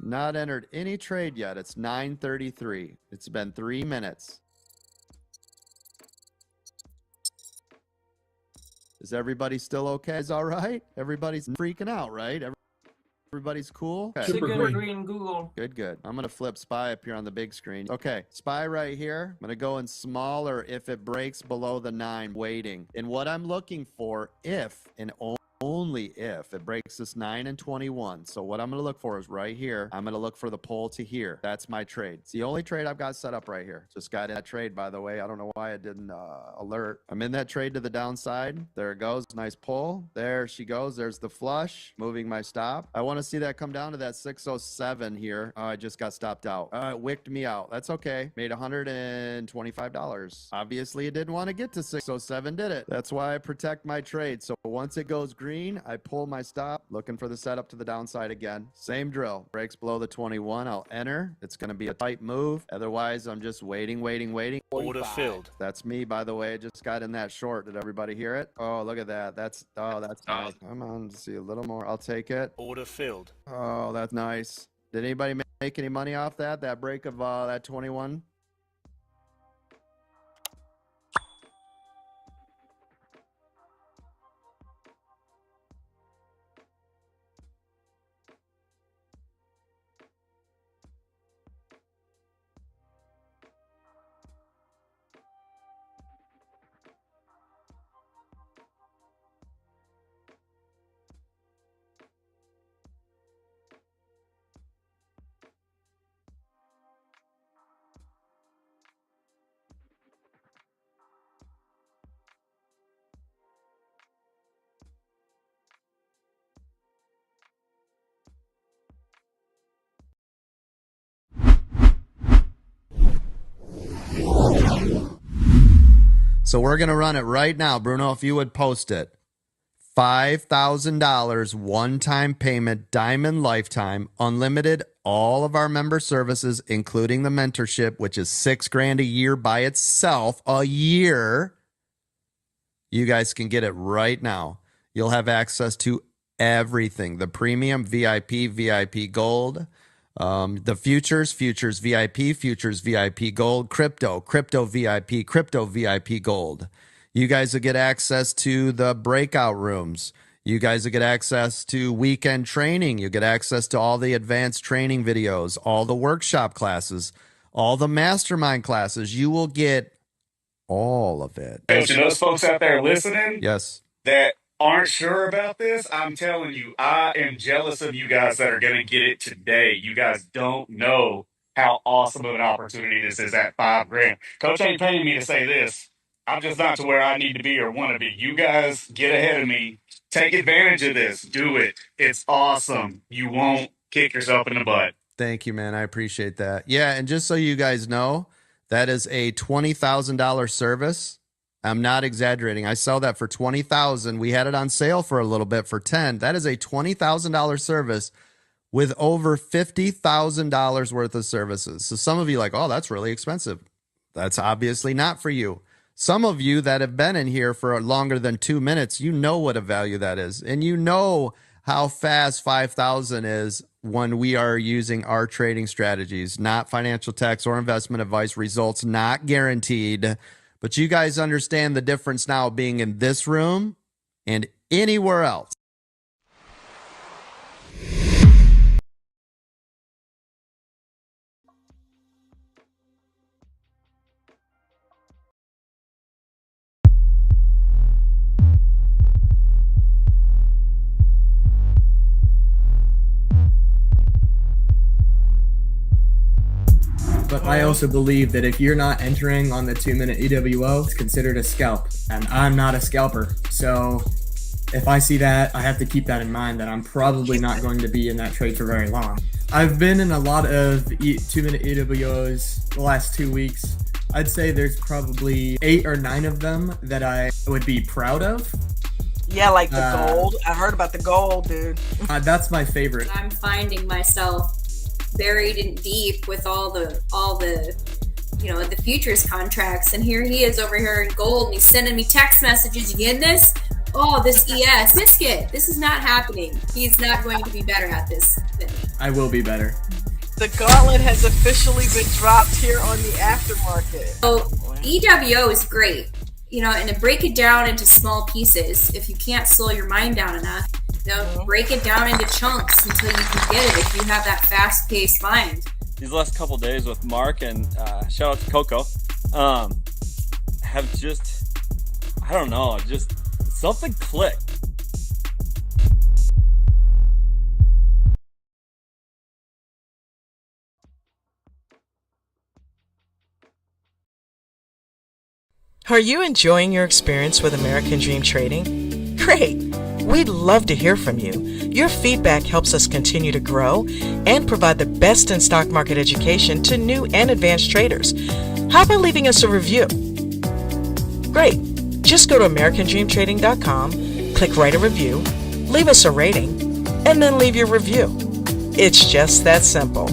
Not entered any trade yet. It's 9:33. It's been 3 minutes. Is everybody still okay? Is all right? Everybody's freaking out, right? Everybody's cool? Okay. Super green Google. Good, good. I'm going to flip SPY up here on the big screen. Okay, SPY right here. I'm going to go in smaller if it breaks below the 9, waiting. And what I'm looking for, if and only if it breaks this 9 and 21. So what I'm going to look for is right here. I'm going to look for the pull to here. That's my trade. It's the only trade I've got set up right here. Just got in that trade, by the way. I don't know why it didn't alert. I'm in that trade to the downside. There it goes. Nice pull. There she goes. There's the flush. Moving my stop. I want to see that come down to that 607 here. I just got stopped out. It wicked me out. That's okay. Made $125. Obviously, it didn't want to get to 607, did it? That's why I protect my trade. So once it goes green, I pull my stop, looking for the setup to the downside again. Same drill. Breaks below the 21. I'll enter. It's going to be a tight move. Otherwise, I'm just waiting. Order filled. That's me, by the way. I just got in that short. Did everybody hear it? Oh, look at that. That's nice. Come on, see a little more. I'll take it. Order filled. Oh, that's nice. Did anybody make any money off that? That break of that 21? So we're going to run it right now. Bruno, if you would post it. $5,000 one-time payment, diamond lifetime, unlimited, all of our member services, including the mentorship, which is $6,000 a year by itself, a year. You guys can get it right now. You'll have access to everything. The premium, VIP, VIP gold, the futures VIP, futures VIP gold, crypto VIP, crypto VIP gold. You guys will get access to the breakout rooms. You guys will get access to weekend training. You get access to all the advanced training videos, all the workshop classes, all the mastermind classes. You will get all of it. Hey, to those folks out there listening, yes, that aren't sure about this, I'm telling you, I am jealous of you guys that are going to get it today. You guys don't know how awesome of an opportunity this is at $5,000. Coach ain't paying me to say this. I'm just not to where I need to be or want to be. You guys get ahead of me. Take advantage of this. Do it. It's awesome. You won't kick yourself in the butt. Thank you, man. I appreciate that. Yeah, and just so you guys know, that is a $20,000 service. I'm not exaggerating. I sell that for $20,000. We had it on sale for a little bit for $10,000. That is a $20,000 service with over $50,000 worth of services. So some of you are like, oh, that's really expensive. That's obviously not for you. Some of you that have been in here for longer than 2 minutes, you know what a value that is. And you know how fast 5,000 is when we are using our trading strategies, not financial tax or investment advice, results not guaranteed. But you guys understand the difference now being in this room and anywhere else. But I also believe that if you're not entering on the 2-minute EWO, it's considered a scalp. And I'm not a scalper. So if I see that, I have to keep that in mind that I'm probably not going to be in that trade for very long. I've been in a lot of 2-minute EWOs the last 2 weeks. I'd say there's probably 8 or 9 of them that I would be proud of. Yeah, like the gold. I heard about the gold, dude. That's my favorite. I'm finding myself buried in deep with all the you know, the futures contracts, and here he is over here in gold and he's sending me text messages. You getting this? Oh, this ES biscuit. This is not happening. He's not going to be better at this than me. I will be better. The gauntlet has officially been dropped here on the Aftermarket. So EWO is great, and to break it down into small pieces. If you can't slow your mind down enough, break it down into chunks until you can get it. If you have that fast-paced mind. These last couple days with Mark and shout out to Coco, have just, I don't know, just something clicked. Are you enjoying your experience with American Dream Trading? Great! We'd love to hear from you. Your feedback helps us continue to grow and provide the best in stock market education to new and advanced traders. How about leaving us a review? Great! Just go to AmericanDreamTrading.com, click Write a Review, leave us a rating, and then leave your review. It's just that simple.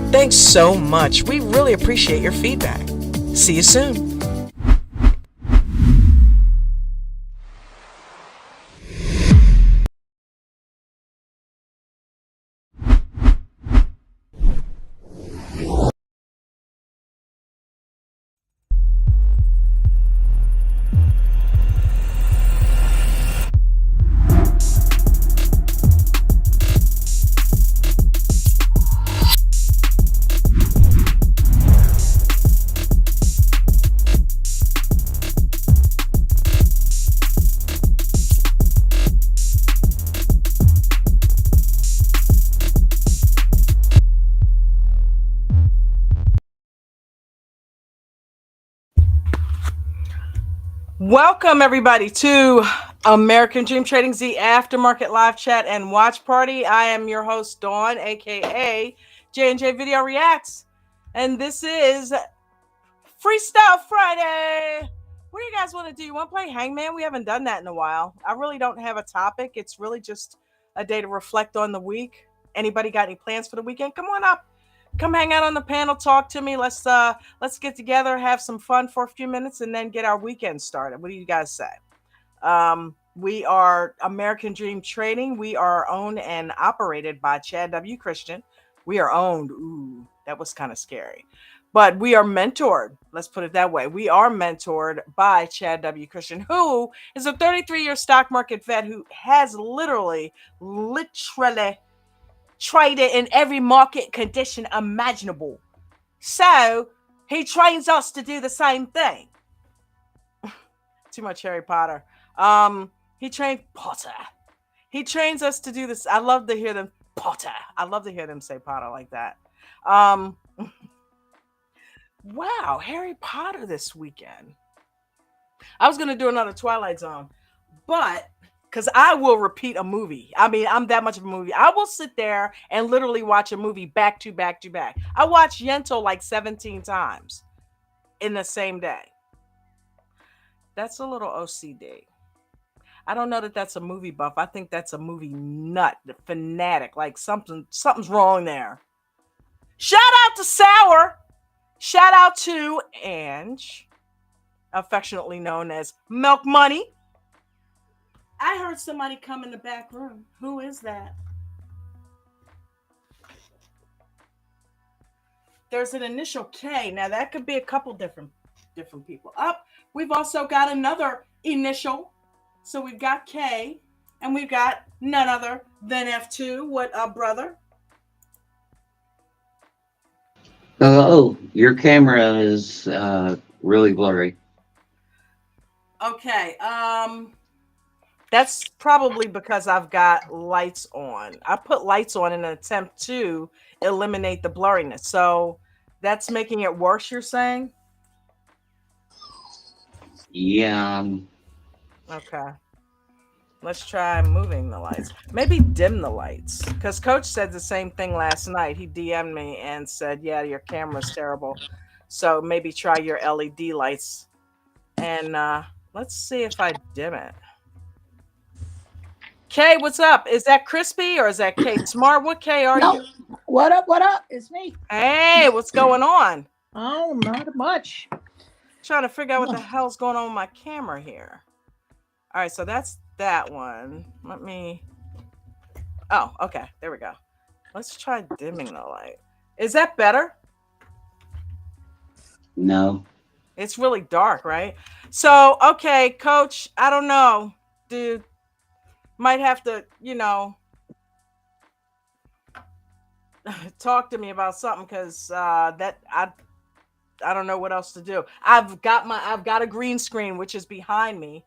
Thanks so much. We really appreciate your feedback. See you soon. Welcome everybody to American Dream Trading's the Aftermarket live chat and watch party. I am your host Dawn, aka J&J Video Reacts, and this is Freestyle Friday. What do you guys want to do? You want to play Hangman? We haven't done that in a while. I really don't have a topic. It's really just a day to reflect on the week. Anybody got any plans for the weekend? Come on up. Come hang out on the panel, talk to me. Let's get together, have some fun for a few minutes, and then get our weekend started. What do you guys say? We are American Dream Trading. We are owned and operated by Chad W. Christian. We are owned. Ooh, that was kind of scary. But we are mentored. Let's put it that way. We are mentored by Chad W. Christian, who is a 33-year stock market vet who has literally traded in every market condition imaginable. So he trains us to do the same thing. Too much Harry Potter. He trained Potter. He trains us to do this. I love to hear them Potter. I love to hear them say Potter like that. Wow, Harry Potter this weekend. I was gonna do another Twilight Zone, but because I will repeat a movie. I mean, I'm that much of a movie. I will sit there and literally watch a movie back to back to back. I watched Yentl like 17 times in the same day. That's a little OCD. I don't know that that's a movie buff. I think that's a movie nut, the fanatic. Like something's wrong there. Shout out to Sour. Shout out to Ange, affectionately known as Milk Money. I heard somebody come in the back room. Who is that? There's an initial K. Now that could be a couple different people. Up. We've also got another initial. So we've got K, and we've got none other than F2. What up, brother? Oh, your camera is really blurry. Okay. That's probably because I've got lights on. I put lights on in an attempt to eliminate the blurriness. So that's making it worse, you're saying? Yeah. Okay. Let's try moving the lights. Maybe dim the lights. Because Coach said the same thing last night. He DM'd me and said, yeah, your camera's terrible. So maybe try your LED lights. And let's see if I dim it. Kay, what's up? Is that Crispy or is that Kate Smart? What Kay are you? What up? What up? It's me. Hey, what's going on? Oh, not much. Trying to figure out what the hell's going on with my camera here. All right, so that's that one. Let me. Oh, okay. There we go. Let's try dimming the light. Is that better? No. It's really dark, right? So, okay, coach, I don't know, dude. Might have to, talk to me about something because that I don't know what else to do. I've got a green screen which is behind me.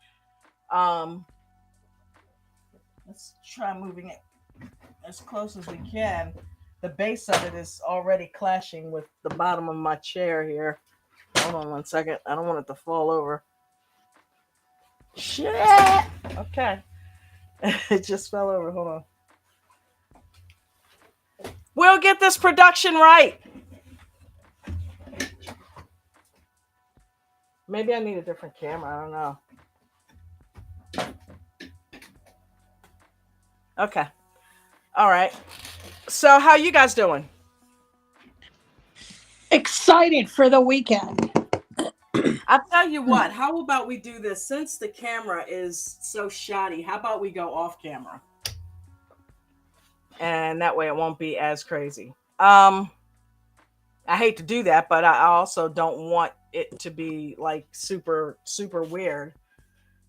Let's try moving it as close as we can. The base of it is already clashing with the bottom of my chair here. Hold on one second. I don't want it to fall over. Shit. Okay. It just fell over. Hold on. We'll get this production right. Maybe I need a different camera. I don't know. Okay. All right. So how you guys doing? Excited for the weekend. I'll tell you what, how about we do this since the camera is so shoddy? How about we go off camera? And that way it won't be as crazy. I hate to do that, but I also don't want it to be like super, super weird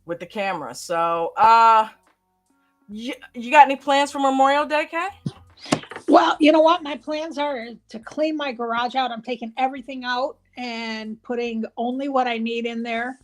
with the camera. So, you got any plans for Memorial Day, Kay? Well, you know what? My plans are to clean my garage out. I'm taking everything out and putting only what I need in there.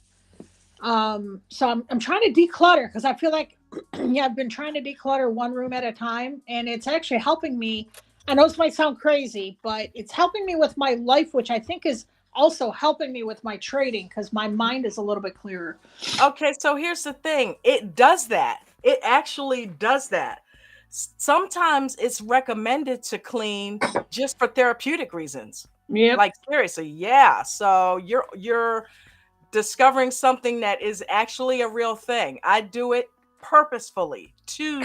So I'm trying to declutter because I feel like I've been trying to declutter one room at a time, and it's actually helping me. I know this might sound crazy, but it's helping me with my life, which I think is also helping me with my trading because my mind is a little bit clearer. Okay, so here's the thing. It does that. It actually does that. Sometimes it's recommended to clean just for therapeutic reasons. Yeah. Like seriously, yeah. So you're discovering something that is actually a real thing. I do it purposefully to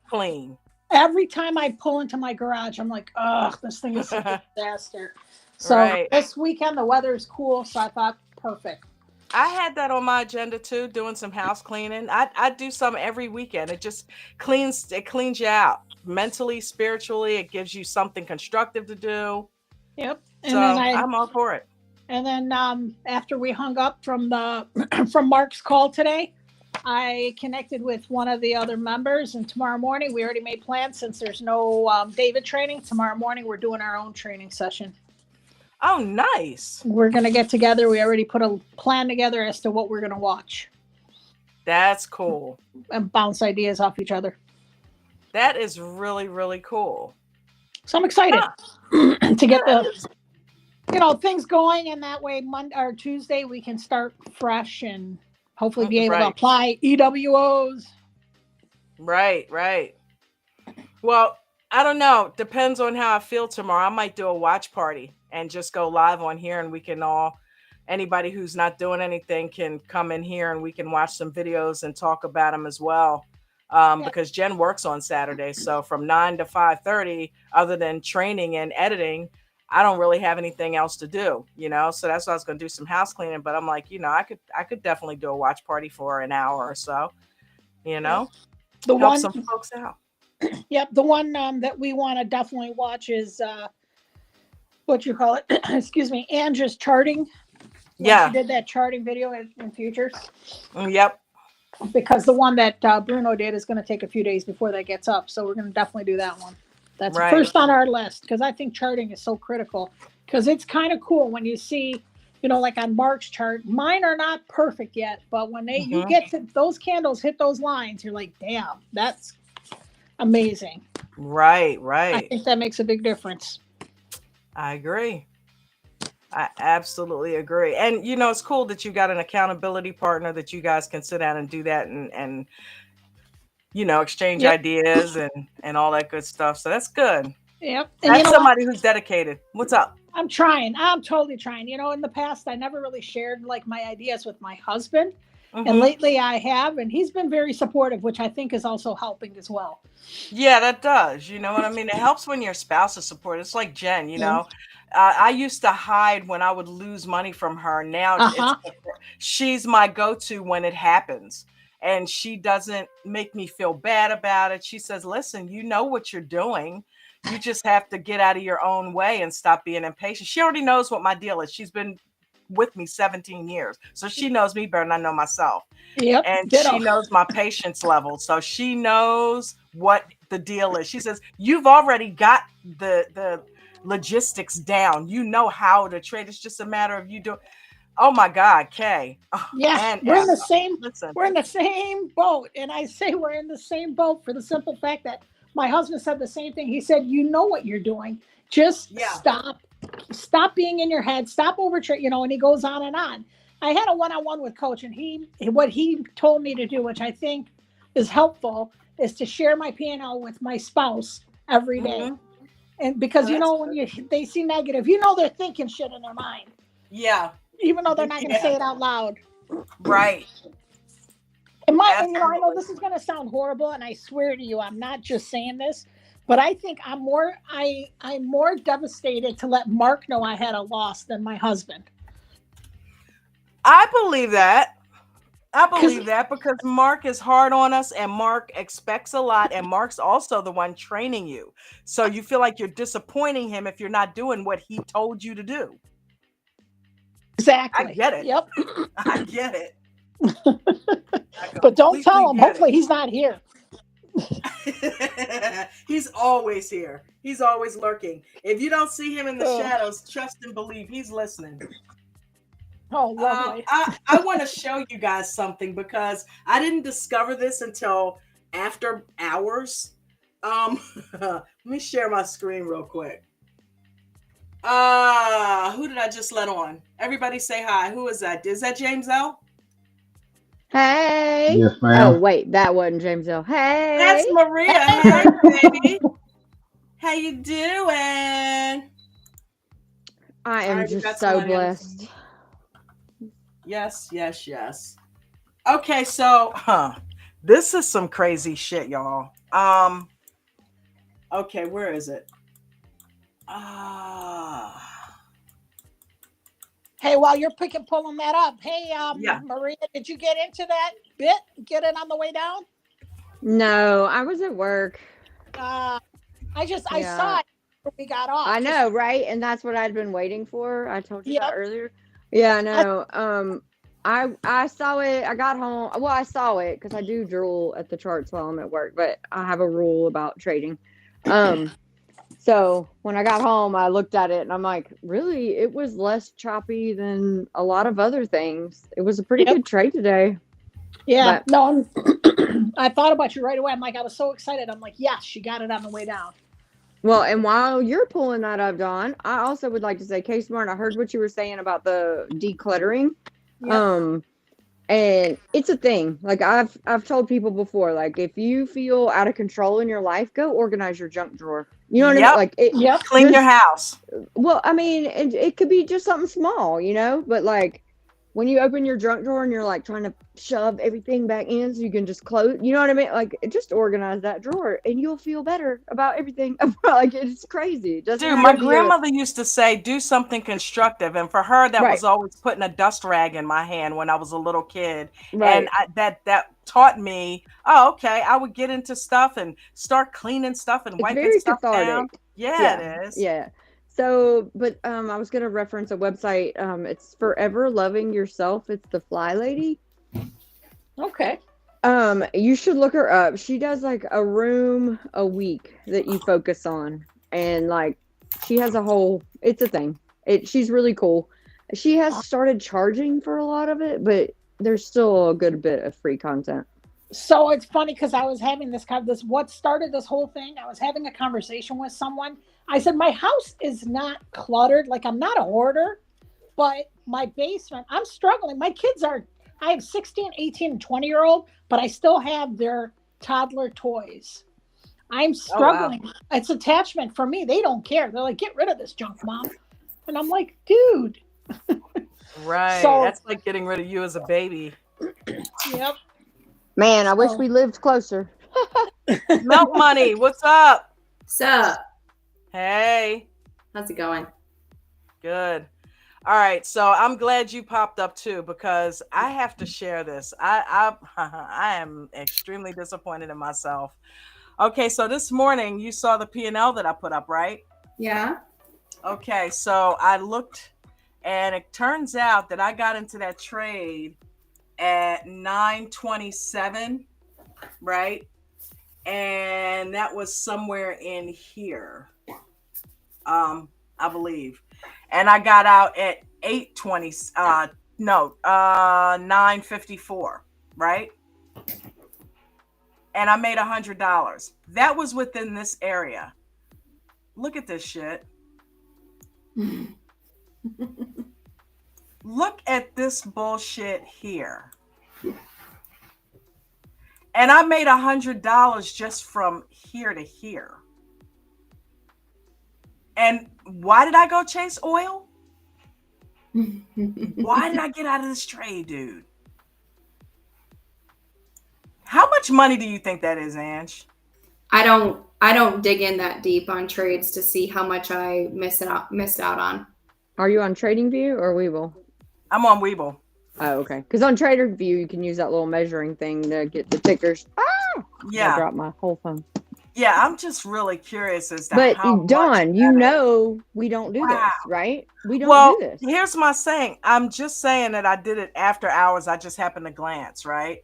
clean. Every time I pull into my garage, I'm like, ugh, this thing is a disaster. So this weekend the weather is cool, so I thought perfect. I had that on my agenda too, doing some house cleaning. I do some every weekend. It just cleans you out mentally, spiritually. It gives you something constructive to do. Yep. And so then I'm all for it. And then after we hung up from from Mark's call today, I connected with one of the other members, and tomorrow morning we already made plans since there's no David training. Tomorrow morning we're doing our own training session. Oh, nice. We're going to get together. We already put a plan together as to what we're going to watch. That's cool. And bounce ideas off each other. That is really, really cool. So I'm excited to get things going, and that way Monday or Tuesday we can start fresh and hopefully be able to apply EWOs. Right. Well, I don't know. Depends on how I feel tomorrow. I might do a watch party and just go live on here, and we can anybody who's not doing anything can come in here and we can watch some videos and talk about them as well. Because Jen works on Saturday. So from 9 to 5:30, other than training and editing, I don't really have anything else to do, so that's why I was going to do some house cleaning. But I'm like, I could definitely do a watch party for an hour or so, help some folks out. Yep. The one that we want to definitely watch is excuse me, Andrew's charting. Yeah. She did that charting video in Futures. Yep. Because the one that Bruno did is going to take a few days before that gets up. So we're going to definitely do that one. That's first on our list because I think charting is so critical because it's kind of cool when you see, like on Mark's chart, mine are not perfect yet, but when you get to those candles hit those lines, you're like, damn, that's amazing. Right. I think that makes a big difference. I agree. I absolutely agree. And, it's cool that you got an accountability partner that you guys can sit down and do that and exchange ideas and all that good stuff. So that's good. Yep. And that's somebody who's dedicated. What's up? I'm trying. I'm totally trying. In the past, I never really shared my ideas with my husband. And lately I have, and he's been very supportive, which I think is also helping as well. Yeah, that does. You know what I mean? It helps when your spouse is supportive. It's like Jen, I used to hide when I would lose money from her. Now she's my go-to when it happens. And she doesn't make me feel bad about it. She says, listen, you know what you're doing. You just have to get out of your own way and stop being impatient. She already knows what my deal is. She's been with me 17 years. So she knows me better than I know myself. Yep. And ditto. she knows my patience level. So she knows what the deal is. She says, you've already got the logistics down. You know how to trade. It's just a matter of you doing. Oh my God, Kay. Yes, And we're in the same. Listen. We're in the same boat, and I say we're in the same boat for the simple fact that my husband said the same thing. He said, "You know what you're doing. Just stop being in your head. Stop overtraining." You know, and he goes on and on. I had a one-on-one with Coach, and what he told me to do, which I think is helpful, is to share my P&L with my spouse every day. And because when they see negative, they're thinking shit in their mind. Yeah. Even though they're not going to say it out loud. Right. And I know this is going to sound horrible, and I swear to you, I'm not just saying this, but I think I'm more devastated to let Mark know I had a loss than my husband. I believe that. Because Mark is hard on us, and Mark expects a lot, and Mark's also the one training you. So you feel like you're disappointing him if you're not doing what he told you to do. Exactly. I get it. Yep. I get it. But don't tell him. Hopefully he's not here. He's always here. He's always lurking. If you don't see him in the shadows, trust and believe he's listening. Oh, lovely. I want to show you guys something because I didn't discover this until after hours. Let me share my screen real quick. Who did I just let on? Everybody say hi. Who is that? Is that James L? Hey. Yes, ma'am. Oh, wait, that wasn't James L. Hey. That's Maria. Hey, baby. How you doing? I am just so blessed. Yes. Okay, so this is some crazy shit, y'all. Okay, where is it? Hey, while you're pulling that up, hey, Maria, did you get into that bit? Get it on the way down? No, I was at work. I saw it when we got off. I know, right? And that's what I'd been waiting for. I told you that earlier. Yeah, no. I saw it. I got home. Well, I saw it because I do drool at the charts while I'm at work, but I have a rule about trading. So when I got home, I looked at it and I'm like, really, it was less choppy than a lot of other things. It was a pretty good trade today. Yeah, no, I thought about you right away. I'm like, I was so excited. I'm like, yes, she got it on the way down. Well, and while you're pulling that up, Dawn, I also would like to say, K-Smart, I heard what you were saying about the decluttering. Yep. And it's a thing. Like I've told people before, like if you feel out of control in your life, go organize your junk drawer. You know what I mean? Like clean your house. Well, I mean, it could be just something small, but like when you open your junk drawer and you're like trying to shove everything back in so you can just close, you know what I mean? Like just organize that drawer and you'll feel better about everything. Like it's crazy. Dude, my grandmother used to say, do something constructive. And for her, that was always putting a dust rag in my hand when I was a little kid. Right. And that taught me, okay, I would get into stuff and start cleaning stuff and wiping stuff down. Yeah, it is. Yeah. So, but I was going to reference a website. It's Forever Loving Yourself. It's the Fly Lady. Okay. You should look her up. She does like a room a week that you focus on. And like, she has it's a thing. She's really cool. She has started charging for a lot of it, but there's still a good bit of free content. So it's funny because I was having what started this whole thing. I was having a conversation with someone. I said, my house is not cluttered. Like I'm not a hoarder, but my basement, I'm struggling. My kids I have 16, 18, and 20-year-old, but I still have their toddler toys. I'm struggling. Oh, wow. It's attachment for me. They don't care. They're like, get rid of this junk, Mom. And I'm like, dude. Right. So, that's like getting rid of you as a baby. Yep. Man, I wish we lived closer. Milk Money, what's up? What's up? Hey. How's it going? Good. All right, so I'm glad you popped up too because I have to share this. I am extremely disappointed in myself. Okay, so this morning you saw the P&L that I put up, right? Yeah. Okay, so I looked, and it turns out that I got into that trade at 9:27, right? And that was somewhere in here, I believe. And I got out at 8:20. 9:54, right? And I made $100. That was within this area. Look at this shit. Look at this bullshit here. And I made $100 just from here to here. And why did I go chase oil? Why did I get out of this trade, dude? How much money do you think that is, Ange? I don't dig in that deep on trades to see how much I missed out on. Are you on TradingView or Webull? I'm on Webull. Oh, okay. Because on TradingView, you can use that little measuring thing to get the tickers. Ah! Yeah. I dropped my whole phone. Yeah, I'm just really curious as to but how Dawn, you know we don't do this, right? We don't do this. Here's my saying. I'm just saying that I did it after hours. I just happened to glance, right?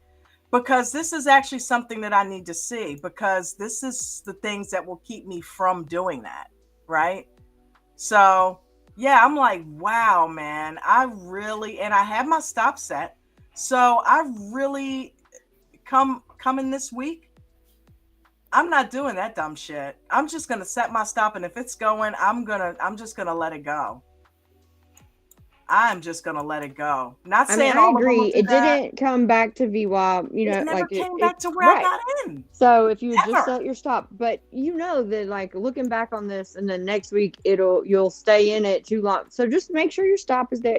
Because this is actually something that I need to see, because this is the things that will keep me from doing that, right? So, yeah, I'm like, wow, man, and I have my stop set. So I really coming this week, I'm not doing that dumb shit. I'm just going to set my stop. And if it's going, I'm just going to let it go. I'm just going to let it go. Not saying I agree. It didn't come back to VWAP, it never came back to where I got in. So if you just set your stop, but you know that like looking back on this and then next week you'll stay in it too long. So just make sure your stop is there,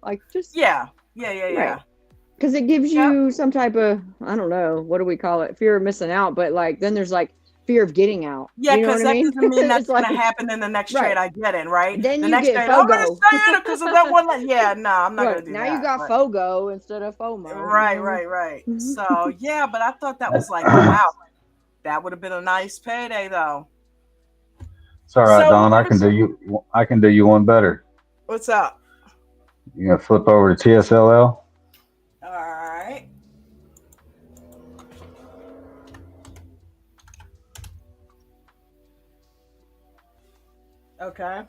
like just. Yeah. Because it gives you some type of, I don't know, what do we call it? Fear of missing out. But like, then there's like fear of getting out. Yeah, because that doesn't mean that's going to happen in the next trade I get in, right? Then the you next get trade, FOGO. I'm going to stay in it because of that one. Yeah, no, I'm not going to do now that. Now you got FOGO instead of FOMO. Right. So, yeah, but I thought that was like, wow, that would have been a nice payday, though. It's all right, Don. I can do you one better. What's up? You gonna flip over to TSLL? All right. Okay.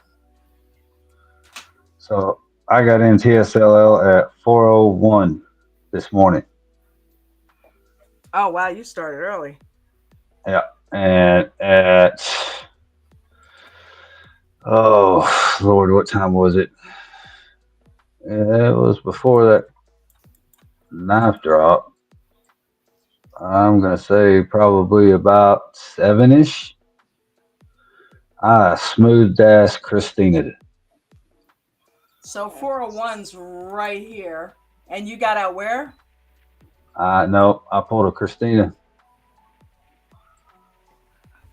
So I got in TSLL at 4:01 this morning. Oh wow, you started early. Yeah, and at Lord, what time was it? It was before that knife drop. I'm gonna say probably about 7-ish. I smooth ass Christina. So 401's right here, and you got out where? No, I pulled a Christina.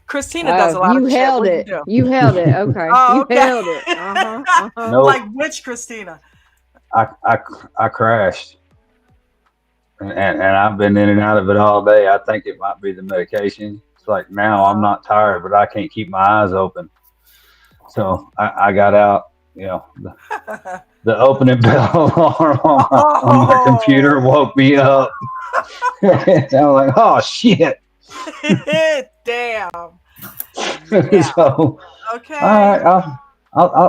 Christina does a lot of shit. Held it. You held it. Okay. Oh, okay. You held it. Nope. Like which Christina? I crashed, and I've been in and out of it all day. I think it might be the medication. It's like now I'm not tired, but I can't keep my eyes open. So I got out. The opening bell alarm on my computer woke me up. I'm like, oh shit. Damn. Yeah. So okay. All right,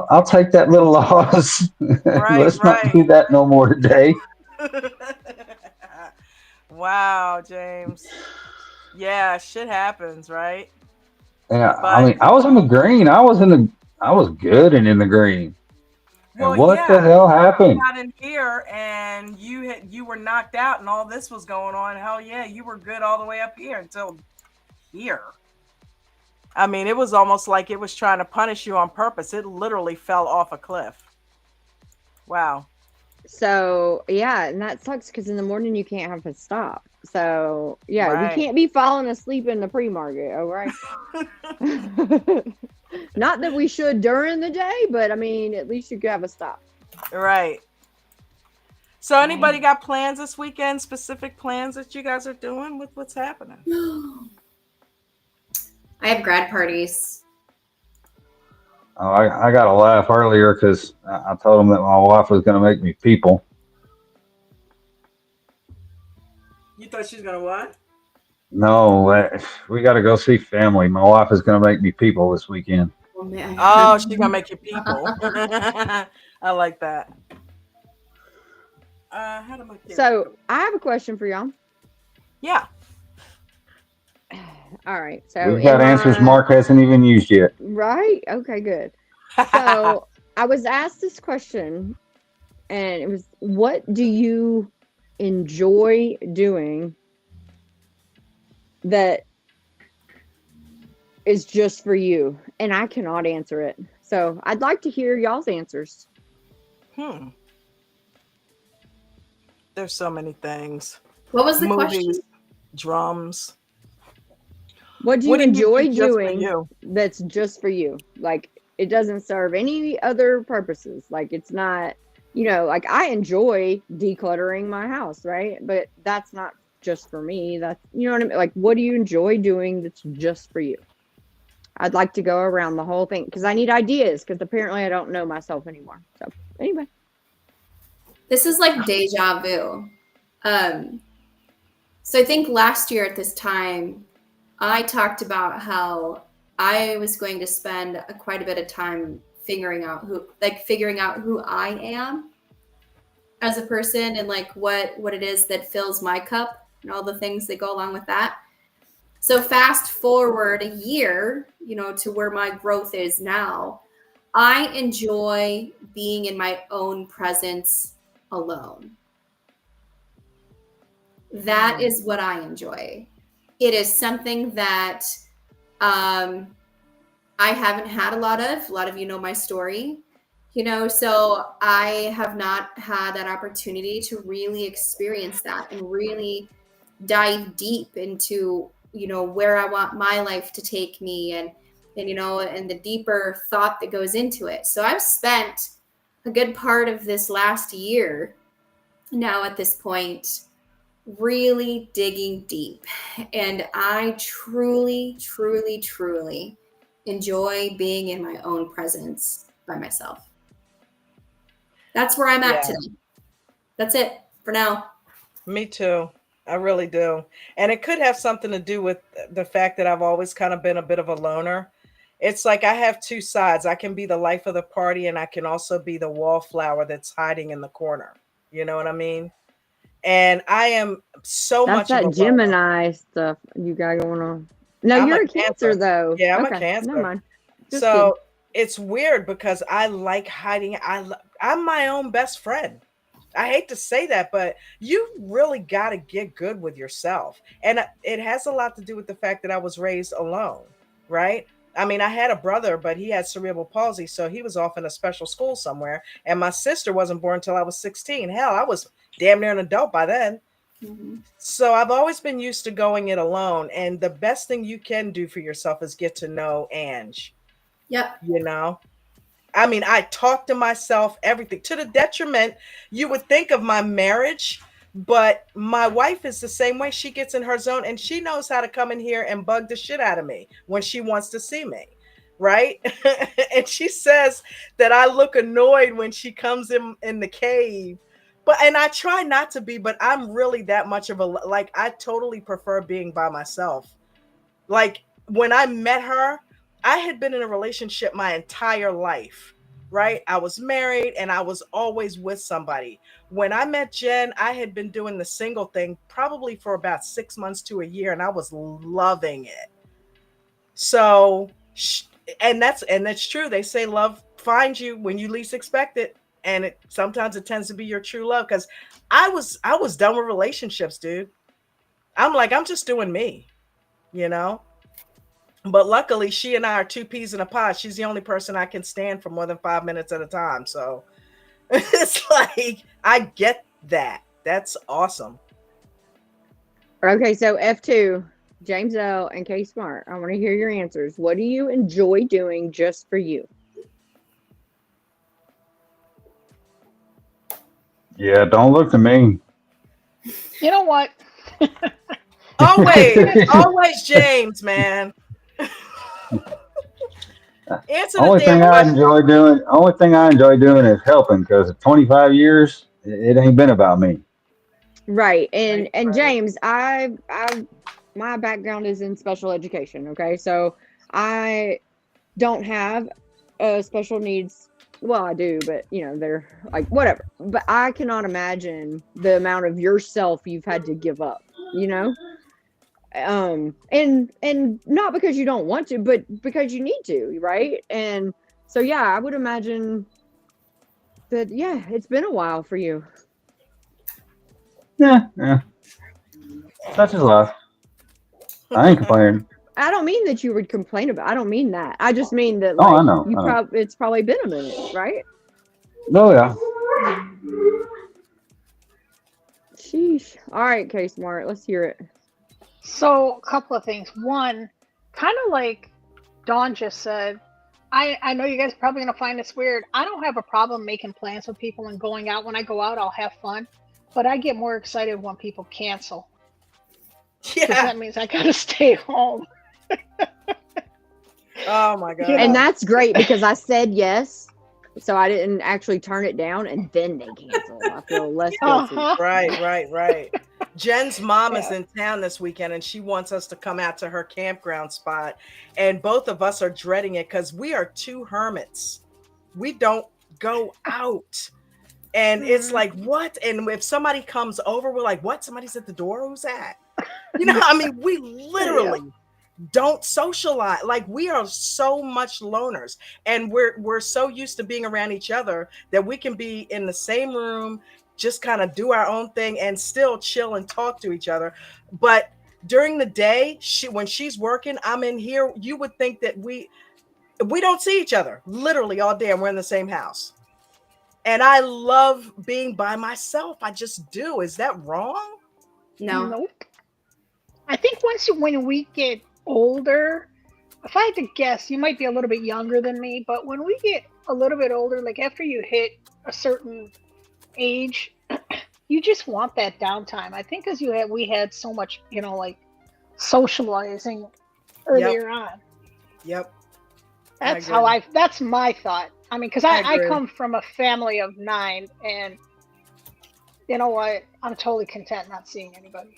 I'll take that little loss. Let's not do that no more today. Wow, James. Yeah, shit happens, right? Yeah, but, I was in the green. I was good and in the green. Well, and what the hell happened? You got in here and you were knocked out and all this was going on. Hell yeah, you were good all the way up here until here. I mean, it was almost like it was trying to punish you on purpose. It literally fell off a cliff. Wow. So, yeah, and that sucks because in the morning you can't have a stop. So, yeah, we can't be falling asleep in the pre-market, all right? Not that we should during the day, but, I mean, at least you could have a stop. Right. So, anybody got plans this weekend, specific plans that you guys are doing with what's happening? I have grad parties. Oh, I got a laugh earlier because I told him that my wife was going to make me people. You thought she was gonna what? No, we got to go see family. My wife is going to make me people this weekend. Oh, man. Oh, she's gonna make you people. I like that. How do my kids So I have a question for y'all. Yeah. All right. So We've got answers Mark hasn't even used yet. Right? Okay, good. So I was asked this question, and it was, what do you enjoy doing that is just for you? And I cannot answer it. So I'd like to hear y'all's answers. There's so many things. What was the Movies, question? drums. What do you What do you enjoy do just for doing you? that's just for you? Like, it doesn't serve any other purposes. Like, it's not, like, I enjoy decluttering my house, right? But that's not just for me. That's, you know what I mean? Like, what do you enjoy doing that's just for you? I'd like to go around the whole thing because I need ideas, because apparently I don't know myself anymore. So anyway. This is like deja vu. So I think last year at this time, I talked about how I was going to spend quite a bit of time figuring out who I am as a person, and like what it is that fills my cup and all the things that go along with that. So fast forward a year, to where my growth is now. I enjoy being in my own presence alone. That is what I enjoy. It is something that I haven't had a lot of. A lot of you know my story, so I have not had that opportunity to really experience that and really dive deep into, where I want my life to take me, and the deeper thought that goes into it. So I've spent a good part of this last year now at this point really digging deep, and I truly enjoy being in my own presence by myself. That's where I'm at today. That's it for now. Me too. I really do. And it could have something to do with the fact that I've always kind of been a bit of a loner. It's like I have two sides. I can be the life of the party, and I can also be the wallflower that's hiding in the corner. You know what I mean? And I am so That's much of a that loner. Gemini stuff you got going on. No, I'm you're a a Cancer, though. Yeah, I'm okay, a Cancer. never mind. Just So it's weird because I like hiding. I'm my own best friend. I hate to say that, but you really got to get good with yourself. And it has a lot to do with the fact that I was raised alone, right? I mean, I had a brother, but he had cerebral palsy, so he was off in a special school somewhere. And my sister wasn't born until I was 16. Hell, I was damn near an adult by then. Mm-hmm. So I've always been used to going it alone. And the best thing you can do for yourself is get to know Ange. Yep. I mean, I talk to myself, everything to the detriment. You would think of my marriage, but my wife is the same way. She gets in her zone and she knows how to come in here and bug the shit out of me when she wants to see me. Right. And she says that I look annoyed when she comes in the cave. And I try not to be, but I'm really that much of I totally prefer being by myself. Like when I met her, I had been in a relationship my entire life, right? I was married and I was always with somebody. When I met Jen, I had been doing the single thing probably for about 6 months to a year, and I was loving it. So, and that's true. They say love finds you when you least expect it, and sometimes it tends to be your true love. Because I was done with relationships, dude. I'm just doing me, But luckily, she and I are two peas in a pod. She's the only person I can stand for more than 5 minutes at a time. So it's like, I get that. That's awesome. Okay, so F2, James L. and K Smart. I want to hear your answers. What do you enjoy doing just for you? Yeah, don't look to me. You know what? Always James, man. Answer the Only damn thing I question. enjoy doing is helping because 25 years, it ain't been about me. Right. And Right, and right. James, I my background is in special education, okay? So I don't have special needs. Well, I do, but they're like whatever. But I cannot imagine the amount of yourself you've had to give up, you know? And not because you don't want to, but because you need to, right? And so yeah, I would imagine that it's been a while for you. Yeah. Such is life. I ain't complaining. I don't mean that you would complain about. I don't mean that. I just mean that Oh, I like know. you I know. it's probably been a minute, right? Oh, yeah. Sheesh. All right, K Smart, let's hear it. So, a couple of things. One, kind of like Dawn just said, I know you guys are probably going to find this weird. I don't have a problem making plans with people and going out. When I go out, I'll have fun. But I get more excited when people cancel. Because Yeah. that means I got to stay home. Oh my god. And that's great because I said yes, so I didn't actually turn it down, and then they canceled. I feel less guilty. Right. Jen's mom is Yeah. in town this weekend and she wants us to come out to her campground spot. And both of us are dreading it because we are two hermits. We don't go out. And it's like, what? And if somebody comes over, we're like, what? Somebody's at the door? Who's that? I mean, we literally don't socialize. Like, we are so much loners, and we're so used to being around each other that we can be in the same room, just kind of do our own thing and still chill and talk to each other. But during the day, when she's working, I'm in here. You would think that we don't see each other literally all day, and we're in the same house. And I love being by myself. I just do. Is that wrong? No. Nope. I think when we get older, if I had to guess, you might be a little bit younger than me, but when we get a little bit older, like after you hit a certain age, you just want that downtime. I think because we had so much, like socializing earlier on. Yep. That's my thought. I mean, because I come from a family of 9, and you know what? I'm totally content not seeing anybody.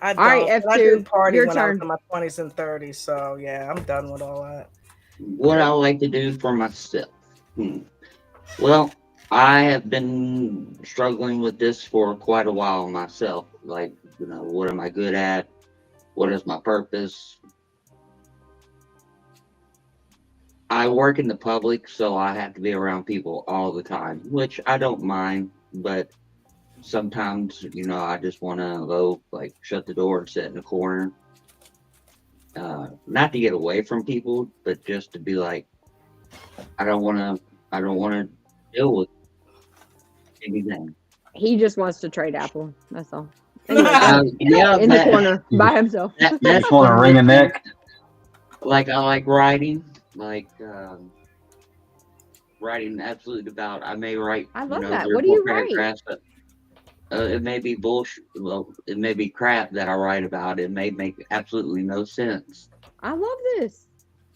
I don't. All right, I F2, didn't party your when I was turn. in my 20s and 30s, so yeah, I'm done with all that. What I like to do for myself. Well, I have been struggling with this for quite a while myself. Like, what am I good at? What is my purpose? I work in the public, so I have to be around people all the time, which I don't mind, but sometimes, I just want to go, like, shut the door and sit in the corner. Not to get away from people, but just to be like, I don't want to deal with anything. He just wants to trade Apple. That's all. Yeah, in the corner by himself. You just want to wring a neck. Like, I like writing, writing absolutely about. I may write. I love that. 3 or What do 4 you write? paragraphs, but it may be bullshit. Well, it may be crap that I write about. It may make absolutely no sense. I love this.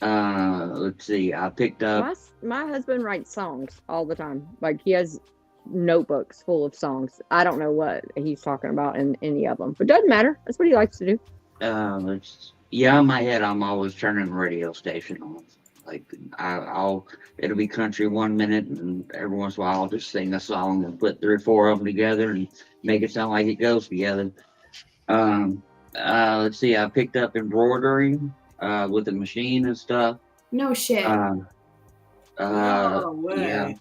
Let's see. I picked up. My husband writes songs all the time. Like, he has notebooks full of songs. I don't know what he's talking about in any of them, but doesn't matter. That's what he likes to do. In my head, I'm always turning the radio station on. Like, it'll be country 1 minute, and every once in a while I'll just sing a song and put 3 or 4 of them together and make it sound like it goes together. Let's see. I picked up embroidery with the machine and stuff. No shit. No way.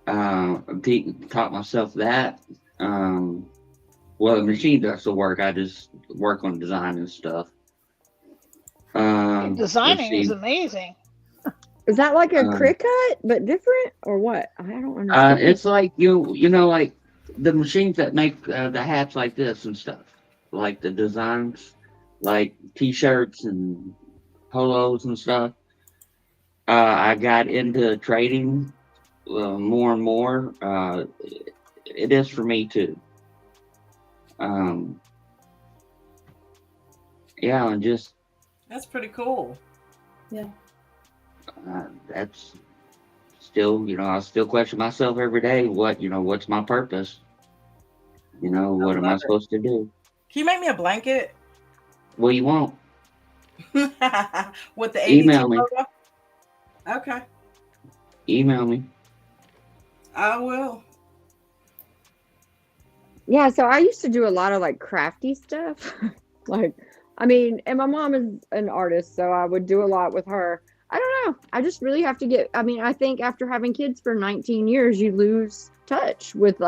Taught myself that. Well, the machine does the work. I just work on design and stuff. Designing is amazing. Is that like a Cricut but different, or what? I don't understand. It's like like the machines that make the hats like this and stuff, like the designs, like T-shirts and polos and stuff. I got into trading more and more. It is for me too. And just That's pretty cool. Yeah. That's still, I still question myself every day. What's my purpose? What am I supposed to do? Can you make me a blanket What do you want? with the ADT Email me. logo? Okay, Email me. I will. Yeah, so I used to do a lot of like crafty stuff. And my mom is an artist, so I would do a lot with her. I don't know. I just really have to I think after having kids for 19 years, you lose touch with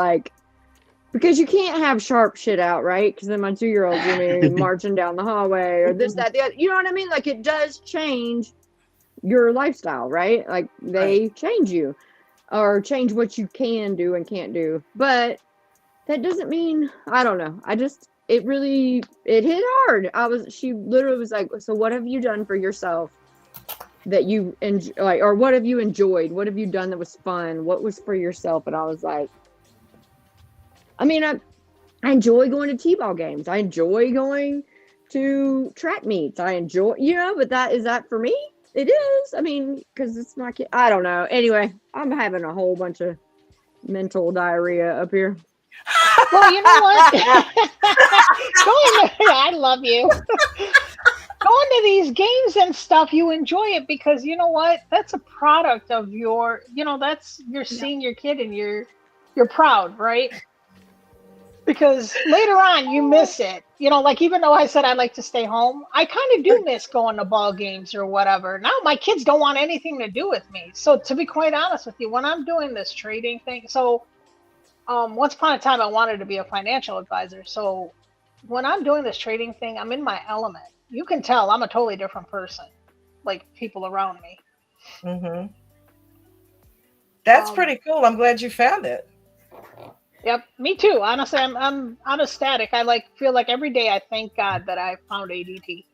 because you can't have sharp shit out, right? Because then my 2-year-old's gonna be marching down the hallway or this, that, the other. You know what I mean? Like it does change your lifestyle, right? Like they change you or change what you can do and can't do. But that doesn't mean, I don't know. It hit hard. She literally was like, so what have you done for yourself that you enjoy, or what have you enjoyed? What have you done that was fun? What was for yourself? And I was like, I enjoy going to t-ball games. I enjoy going to track meets. I enjoy, but is that for me? It is. Because it's my kid. I don't know. Anyway, I'm having a whole bunch of mental diarrhea up here. Well, you know what? I love you. Going to these games and stuff, you enjoy it because you know what? That's a product of you're seeing your kid and you're proud, right? Because later on you miss it. Even though I said I like to stay home, I kind of do miss going to ball games or whatever. Now my kids don't want anything to do with me. So to be quite honest with you, when I'm doing this trading thing, once upon a time I wanted to be a financial advisor. So when I'm doing this trading thing, I'm in my element. You can tell I'm a totally different person, like people around me. Mm-hmm. That's pretty cool. I'm glad you found it. Yep, me too. Honestly, I'm ecstatic. I feel like every day I thank God that I found ADT,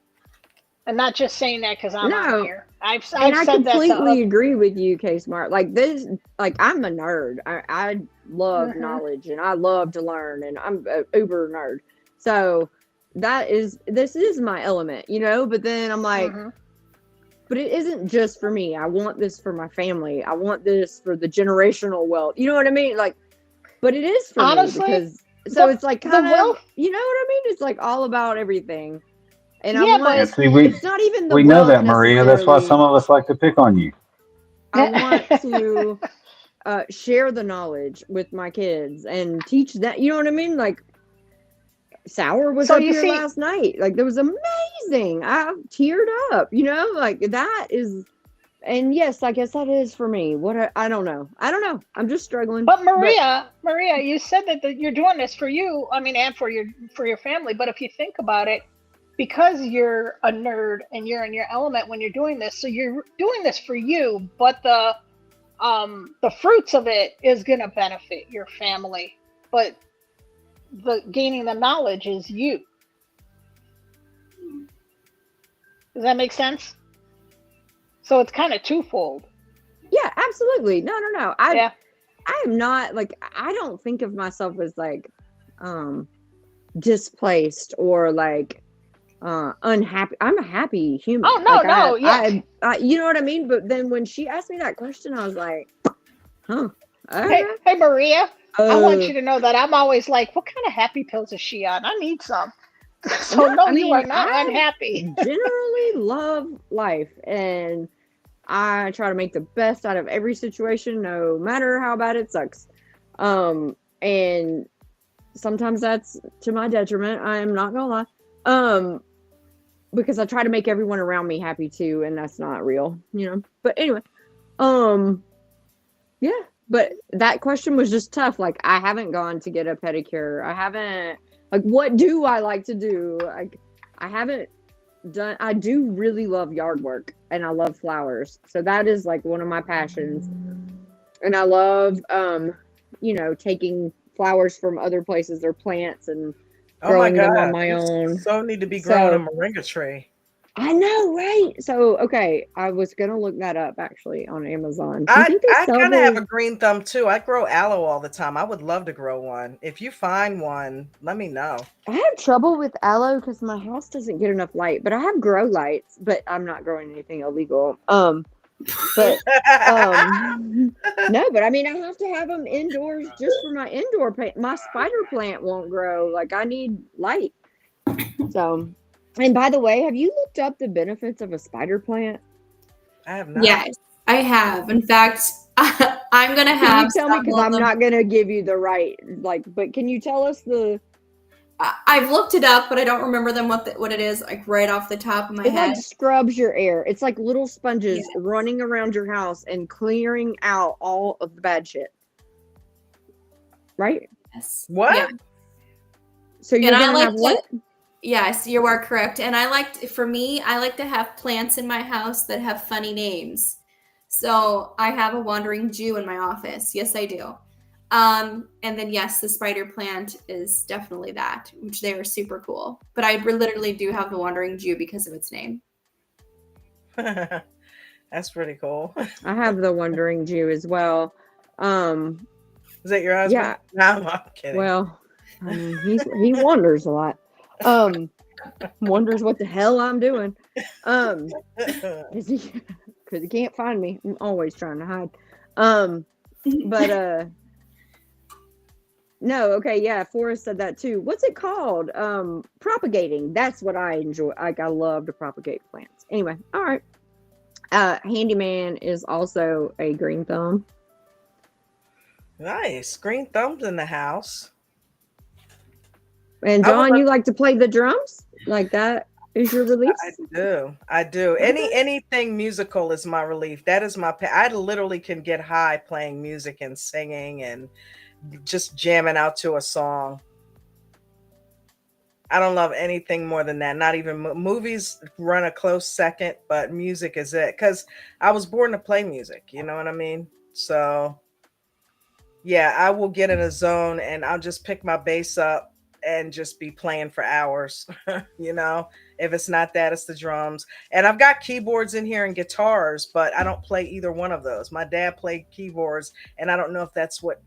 and not just saying that because I'm out here. I completely agree with you, K Smart. I'm a nerd. I love knowledge and I love to learn, and I'm an uber nerd. So this is my element, But then I'm like, but it isn't just for me. I want this for my family. I want this for the generational wealth. You know what I mean? But it is for me because it's like kind of, you know what I mean? It's like all about everything. And it's not even the we know that, Maria. That's why some of us like to pick on you. I want to share the knowledge with my kids and teach that. You know what I mean? Sour was up here last night. That was amazing. I teared up. That is. And yes, I guess that is for me. I don't know. I'm just struggling. But Maria, you said that you're doing this for you. And for your family. But if you think about it, because you're a nerd and you're in your element when you're doing this, so you're doing this for you. But the fruits of it is going to benefit your family. But the gaining the knowledge is you. Does that make sense? So it's kind of twofold. Yeah, absolutely. No. I am not I don't think of myself as displaced or unhappy. I'm a happy human. Oh no, I you know what I mean? But then when she asked me that question, I was like, huh. Hey Maria, I want you to know that I'm always like, what kind of happy pills is she on? I need some. So you are not unhappy. Generally love life, and I try to make the best out of every situation, no matter how bad it sucks. And sometimes that's to my detriment. I am not gonna lie. Because I try to make everyone around me happy too, and that's not real, But anyway, yeah. But that question was just tough. I haven't gone to get a pedicure. I haven't. What do I like to do? I haven't done. I do really love yard work, and I love flowers. So that is one of my passions. And I love, taking flowers from other places or plants and growing them on my own. So need to be growing a moringa tree. I know, right? So, okay, I was gonna look that up actually on Amazon. Do you think they I sell kind of have those? a green thumb too. I grow aloe all the time. I would love to grow one. If you find one, let me know. I have trouble with aloe because my house doesn't get enough light, but I have grow lights, but I'm not growing anything illegal. But no, but I mean, I have to have them indoors just for my indoor plant. My spider plant won't grow. Like, I need light. So, and by the way, have you looked up the benefits of a spider plant? I have not. Yes, I have. In fact, I'm gonna Can have. you tell me? Because some of I'm them- not gonna give you the right, like, but can you tell us the? I've looked it up, but I don't remember them what it is like right off the top of my It head. like scrubs your air. It's like little sponges running around your house and clearing out all of the bad shit. Right? Yes. What? Yeah. So you're And I gonna like have what? Yes, you are correct. And I like to have plants in my house that have funny names. So I have a wandering Jew in my office. Yes, I do. And then yes, the spider plant is definitely that, which they are super cool. But I literally do have the wandering Jew because of its name. That's pretty cool. I have the wandering Jew as well. Is that your husband? Yeah. No, I'm kidding. Well, I mean, he wanders a lot. Wonders what the hell I'm doing. Because he can't find me. I'm always trying to hide. But no, okay, yeah, Forrest said that too. What's it called? Propagating. That's what I enjoy. Like, I love to propagate plants. Anyway, all right. Handyman is also a green thumb. Nice. Green thumbs in the house. And John, you like to play the drums? Like that is your release? I do. Anything musical is my relief. That is my I literally can get high playing music and singing and just jamming out to a song. I don't love anything more than that. Not even movies run a close second, but music is it. Because I was born to play music. You know what I mean? So, yeah, I will get in a zone and I'll just pick my bass up and just be playing for hours. You know, if it's not that, it's the drums. And I've got keyboards in here and guitars, but I don't play either one of those. My dad played keyboards, and I don't know if that's what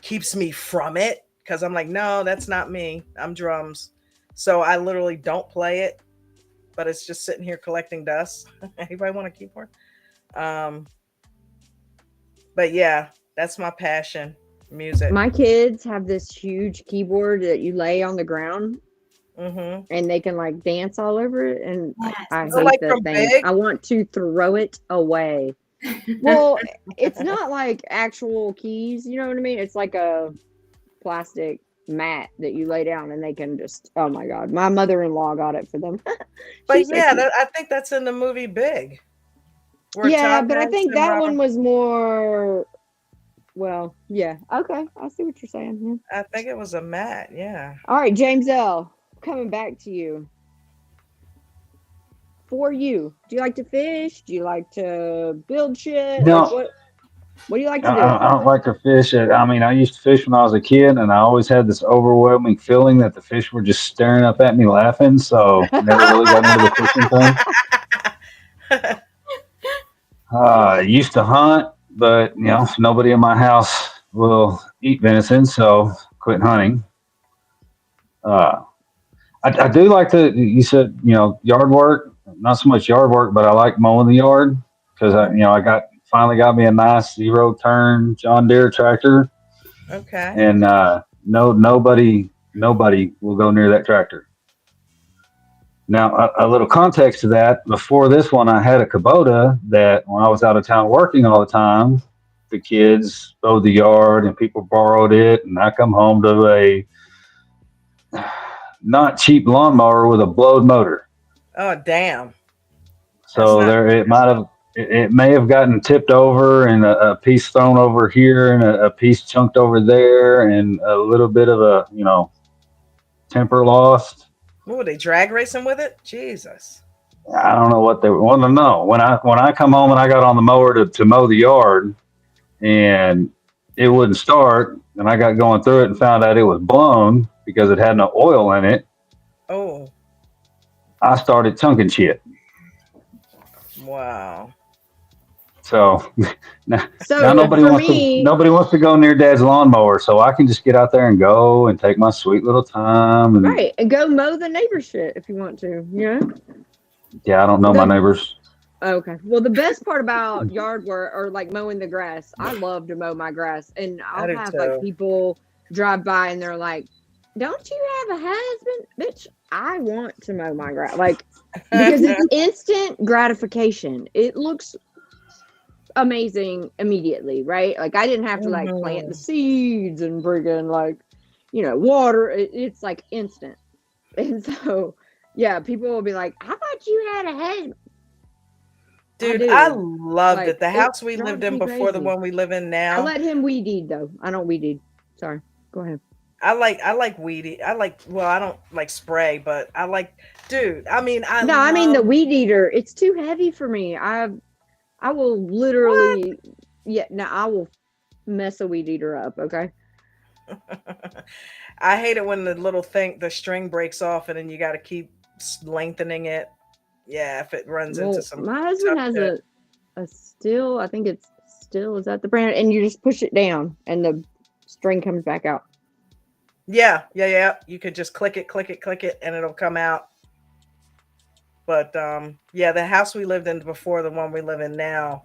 keeps me from it, because I'm like, no, that's not me. I'm drums. So I literally don't play it, but it's just sitting here collecting dust. Anybody want a keyboard? But yeah, that's my passion. Music. My kids have this huge keyboard that you lay on the ground, and they can like dance all over it. And I hate like that from thing. Big? I want to throw it away. Well, it's not like actual keys. You know what I mean? It's like a plastic mat that you lay down, and they can just. Oh my god! My mother-in-law got it for them. But yeah, I think that's in the movie Big. Yeah, but I think that one was more. Well, yeah. Okay, I see what you're saying. I think it was a mat. Yeah. All right, James L. Coming back to you. For you, do you like to fish? Do you like to build shit? No. Like, what do you like to do? I don't like to fish. I mean, I used to fish when I was a kid, and I always had this overwhelming feeling that the fish were just staring up at me laughing. So never really got into the fishing thing. I used to hunt, but nobody in my house will eat venison, so quit hunting. I do like to. You said yard work, not so much yard work, but I like mowing the yard because I finally got me a nice 0-turn John Deere tractor. Okay. And nobody will go near that tractor. Now, a little context to that, before this one, I had a Kubota that when I was out of town working all the time, the kids mowed the yard and people borrowed it. And I come home to a not cheap lawnmower with a blowed motor. Oh, damn. So it may have gotten tipped over and a piece thrown over here and a piece chunked over there and a little bit of a, temper lost. Were they drag racing with it? Jesus. I don't know what they want to know. When I come home and I got on the mower to mow the yard and it wouldn't start, and I got going through it and found out it was blown because it had no oil in it. Oh. I started chunking shit. Wow. So now So nobody for wants to me, go near Dad's lawnmower, so I can just get out there and go and take my sweet little time. And right, and go mow the neighbor shit if you want to. You know. yeah, I don't know my neighbors. Okay. Well, the best part about yard work or like mowing the grass, I love to mow my grass, and I I'll do have too. like people drive by and they're like, "Don't you have a husband, bitch? I want to mow my grass." Like, because it's instant gratification. It looks amazing immediately, right? Like I didn't have to like plant the seeds and friggin' like, water. It's like instant. And so, yeah, people will be like, "I thought you had a husband." Dude, do. I loved Like, it. The house it we lived drives in me before the crazy. one we live in I now. let him weed eat though. I don't weed eat. Sorry. Go ahead. I like weedy. I don't like spray, but I like, dude. I mean, No, I mean the love weed eater. It's too heavy for me. I will literally, I will mess a weed eater up. Okay. I hate it when the string breaks off and then you got to keep lengthening it. Yeah, if it runs into Well, some my husband tough has shit. a still. I think it's still. Is that the brand? And you just push it down, and the string comes back out. Yeah. You could just click it, and it'll come out. But yeah, the house we lived in before the one we live in now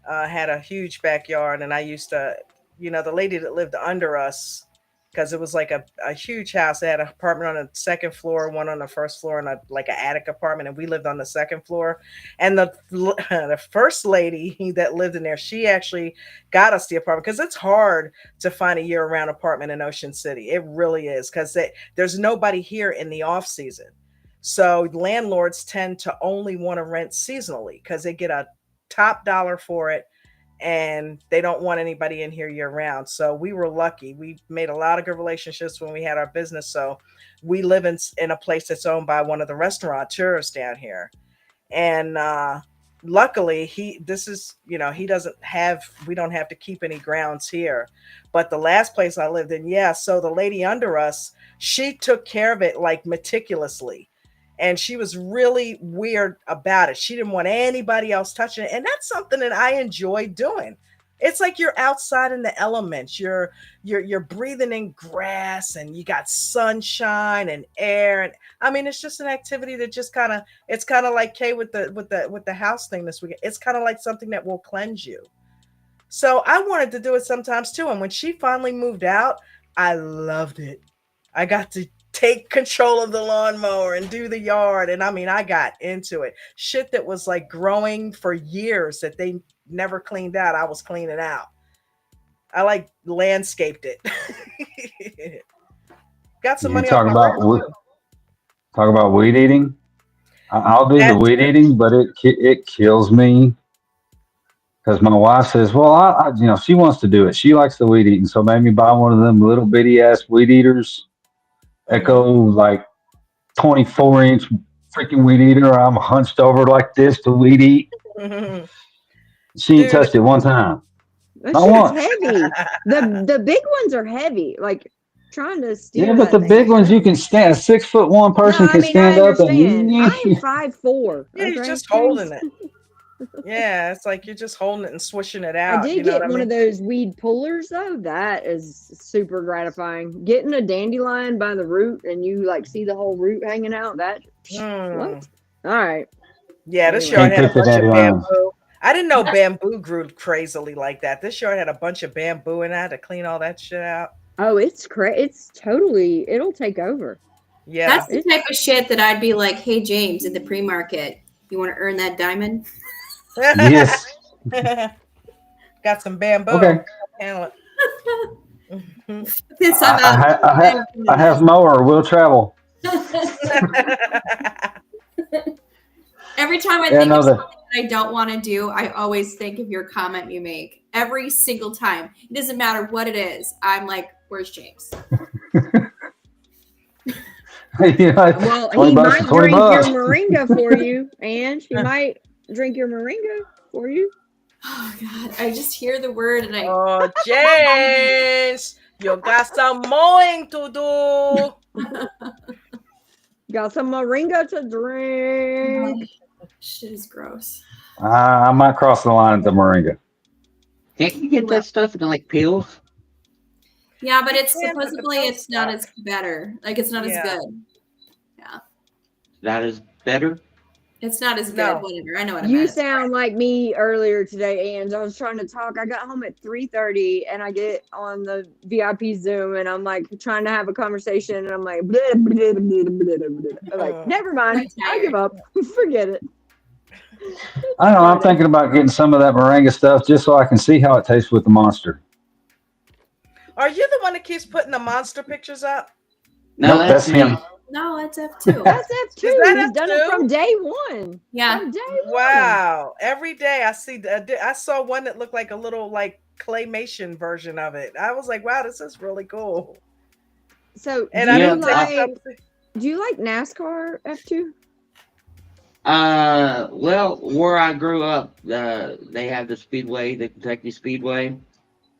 had a huge backyard, and I used to, the lady that lived under us, because it was like a huge house. They had an apartment on the second floor, one on the first floor, and like an attic apartment, and we lived on the second floor. And the first lady that lived in there, she actually got us the apartment, because it's hard to find a year-round apartment in Ocean City. It really is, because there's nobody here in the off season. So landlords tend to only want to rent seasonally because they get a top dollar for it, and they don't want anybody in here year round. So we were lucky. We made a lot of good relationships when we had our business. So we live in a place that's owned by one of the restaurateurs down here. And luckily we don't have to keep any grounds here. But the last place I lived in, so the lady under us, she took care of it like meticulously. And she was really weird about it. She didn't want anybody else touching it. And that's something that I enjoy doing. It's like you're outside in the elements. You're breathing in grass, and you got sunshine and air. And I mean, it's just an activity that just it's kind of like Kay with the house thing this weekend. It's kind of like something that will cleanse you. So I wanted to do it sometimes too. And when she finally moved out, I loved it. I got to take control of the lawnmower and do the yard. And I mean, I got into it. Shit that was like growing for years that they never cleaned out, I was cleaning out. I like landscaped it. Got some You money talk off my about rent, too. talk about weed eating. I'll do the weed eating, but it kills me because my wife says, "Well, she wants to do it. She likes the weed eating, so made me buy one of them little bitty ass weed eaters that go like 24-inch freaking weed eater. I'm hunched over like this to weed eat. She ain't touched it one time. That Not shit's once. heavy. The big ones are heavy. Like trying to steer Yeah, but that the thing big is ones you crazy. can stand. A 6'1" person No, I can mean I stand up understand. and I am 5'4". Yeah, Okay? you're just holding it. Yeah, it's like you're just holding it and swishing it I out. did You know get what I one mean? of those weed pullers though. That is super gratifying. Getting a dandelion by the root and you like see the whole root hanging out. That what? All right. Yeah, this Anyway. yard had a pick the bunch of dandelions. bamboo. I didn't know bamboo grew crazily like that. This yard had a bunch of bamboo, and I had to clean all that shit out. Oh, it's totally. It'll take over. Yeah, That's the type of shit that I'd be like, "Hey James, at the pre-market, you want to earn that diamond?" Yes. Got some bamboo. Okay. Handle Piss I'm I have mower. We'll travel. Every time I Yeah, think no, of the- something that I don't want to do, I always think of your comment you make. Every single time. It doesn't matter what it is. I'm like, where's James? Well, he bucks might for 20 drink your bucks. moringa for you, and he might drink your moringa for you. Oh God, I just hear the word and I. Oh, James, you got some mowing to do. Got some moringa to drink. Shit is gross. I might cross the line at the Moringa. Can't you get that stuff in like pills? Yeah, but it's can, but the supposedly pills it's not suck. as better. Like it's not as Yeah. good. Yeah. That is better. It's not as good. No. Whatever. I know what I You meant. sound like me earlier today, and I was trying to talk. I got home at 3:30, and I get on the VIP Zoom, and I'm like trying to have a conversation, and I'm like, blah, blah, blah, blah, blah, blah. I'm like, never mind, I give up. Forget it. I don't know. I'm thinking about getting some of that Moringa stuff just so I can see how it tastes with the Monster. Are you the one that keeps putting the monster pictures up? No, Nope, that's him. No, it's F2. That's F2. Is that He's done it F2? from day one. Yeah. From day one. Wow. Every day I see I saw one that looked like a little like claymation version of it. I was like, wow, this is really cool. So, And do I you didn't take like something. do you like NASCAR F2? Well, where I grew up, they have the Speedway, the Kentucky Speedway.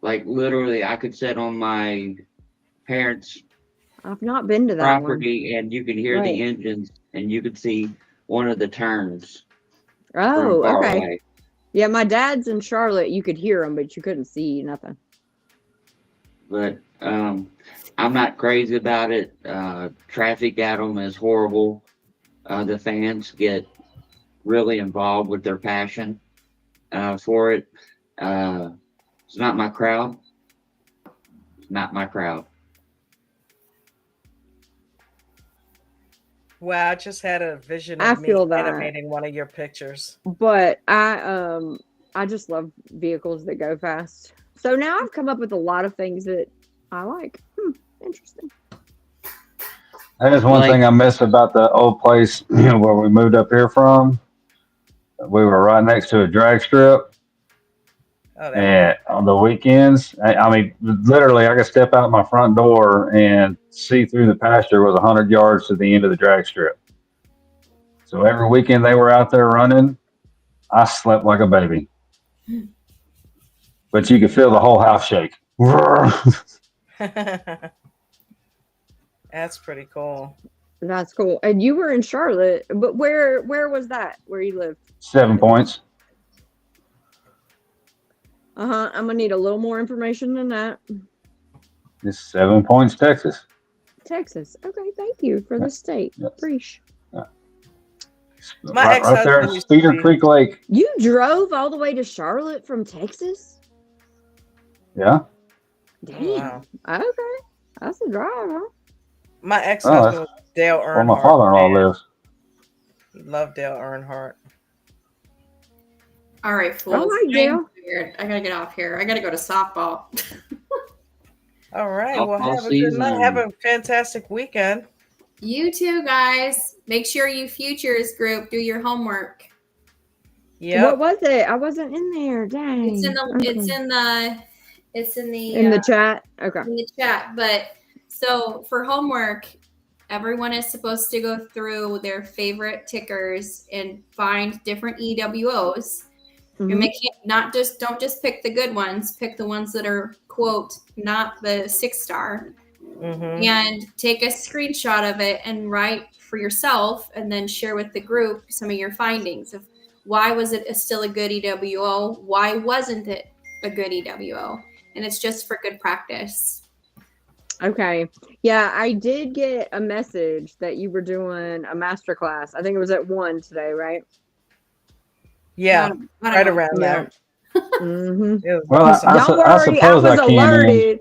Like literally, I could sit on my parents' I've not been to that property, and you could hear Right. the engines, and you could see one of the turns. one. Oh, from far okay. away. Yeah, my dad's in Charlotte. You could hear him, but you couldn't see nothing. But I'm not crazy about it. Traffic at them is horrible. The fans get really involved with their passion for it. It's not my crowd. It's not my crowd. Wow, I just had a vision I of me feel that. animating one of your pictures. But I just love vehicles that go fast. So now I've come up with a lot of things that I like. Interesting. That is one Like- thing I miss about the old place where we moved up here from. We were right next to a drag strip. Oh, And on the weekends, I mean, literally, I could step out my front door and see through the pasture was 100 yards to the end of the drag strip. So every weekend they were out there running, I slept like a baby. But you could feel the whole house shake. That's pretty cool. That's cool. And you were in Charlotte, but where was that? Where you lived? 7 points. I'm gonna need a little more information than that. It's 7 points, Texas. Texas. Okay, thank you for the state. Yep. Appreciate. My Right there ex-husband at used to Cedar be- Creek Lake. You drove all the way to Charlotte from Texas? Yeah. Damn. Wow. Okay. That's a drive, huh? My ex-husband was Dale Where Earnhardt. my father-in-law man. lives. He loved Dale Earnhardt. All right, fools. All right, Dale. I gotta get off here. I gotta go to softball. All right. Softball Well, have a good night. season. Have a fantastic weekend. You too, guys. Make sure you futures group do your homework. Yeah. What was it? I wasn't in there. Dang. It's in the Okay. it's in the in the chat. Okay. in the chat. But so for homework, everyone is supposed to go through their favorite tickers and find different EWOs. Mhm. And make it don't just pick the good ones, pick the ones that are quote not the 6-star. Mhm. And take a screenshot of it and write for yourself and then share with the group some of your findings of why was it still a good EWO? Why wasn't it a good EWO? And it's just for good practice. Okay. Yeah, I did get a message that you were doing a master class. I think it was at 1 today, right? Yeah. I don't Right know. around there. Mm-hmm. It was Well, awesome. Don't worry, I suppose was I can. alerted,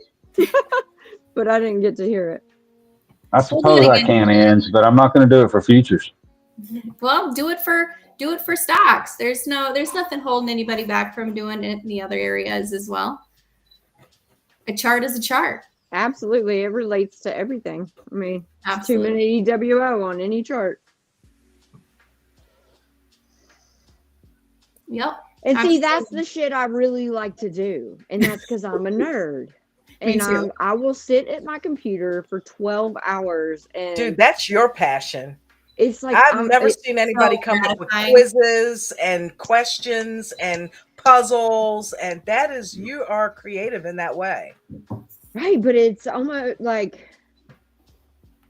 but I didn't get to hear it. I suppose I can, Ange, but I'm not going to do it for futures. Well, do it for stocks. There's nothing holding anybody back from doing it in the other areas as well. A chart is a chart. Absolutely. It relates to everything. I mean, it's Absolutely. 2 minute EWO on any chart. Yep. And see, that's Absolutely. the shit I really like to do. And that's because I'm a nerd. Me And too. I will sit at my computer for 12 hours. And Dude, that's your passion. it's like, I've never seen anybody so come up with gratifying. quizzes and questions and puzzles, and that is, you are creative in that way. right. But it's almost like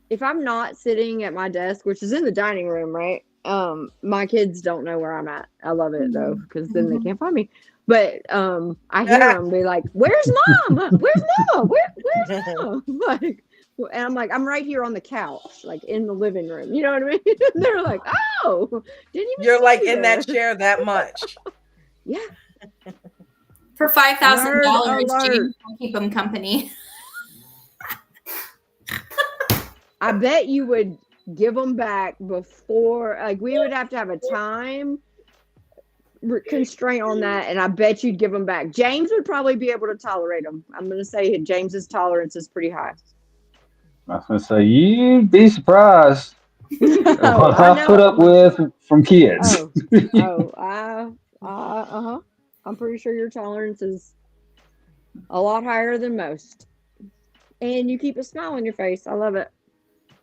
if I'm not sitting at my desk, which is in the dining room, right? My kids don't know where I'm at. I love it though, because then they can't find me. But I hear them be like, "Where's mom? Where's mom? Where's mom?" Like, and I'm like, "I'm right here on the couch, like in the living room." You know what I mean? They're like, "Oh, didn't even You're see like you in there." that chair that much. Yeah. For $5,000, Alert. James will keep him company. I bet you would give them back before, like, we would have to have a time constraint on that, and I bet you'd give them back. James would probably be able to tolerate them. I'm going to say James's tolerance is pretty high. I was gonna say you'd be surprised what I I put know. up with from kids. I'm pretty sure your tolerance is a lot higher than most. And you keep a smile on your face. I love it.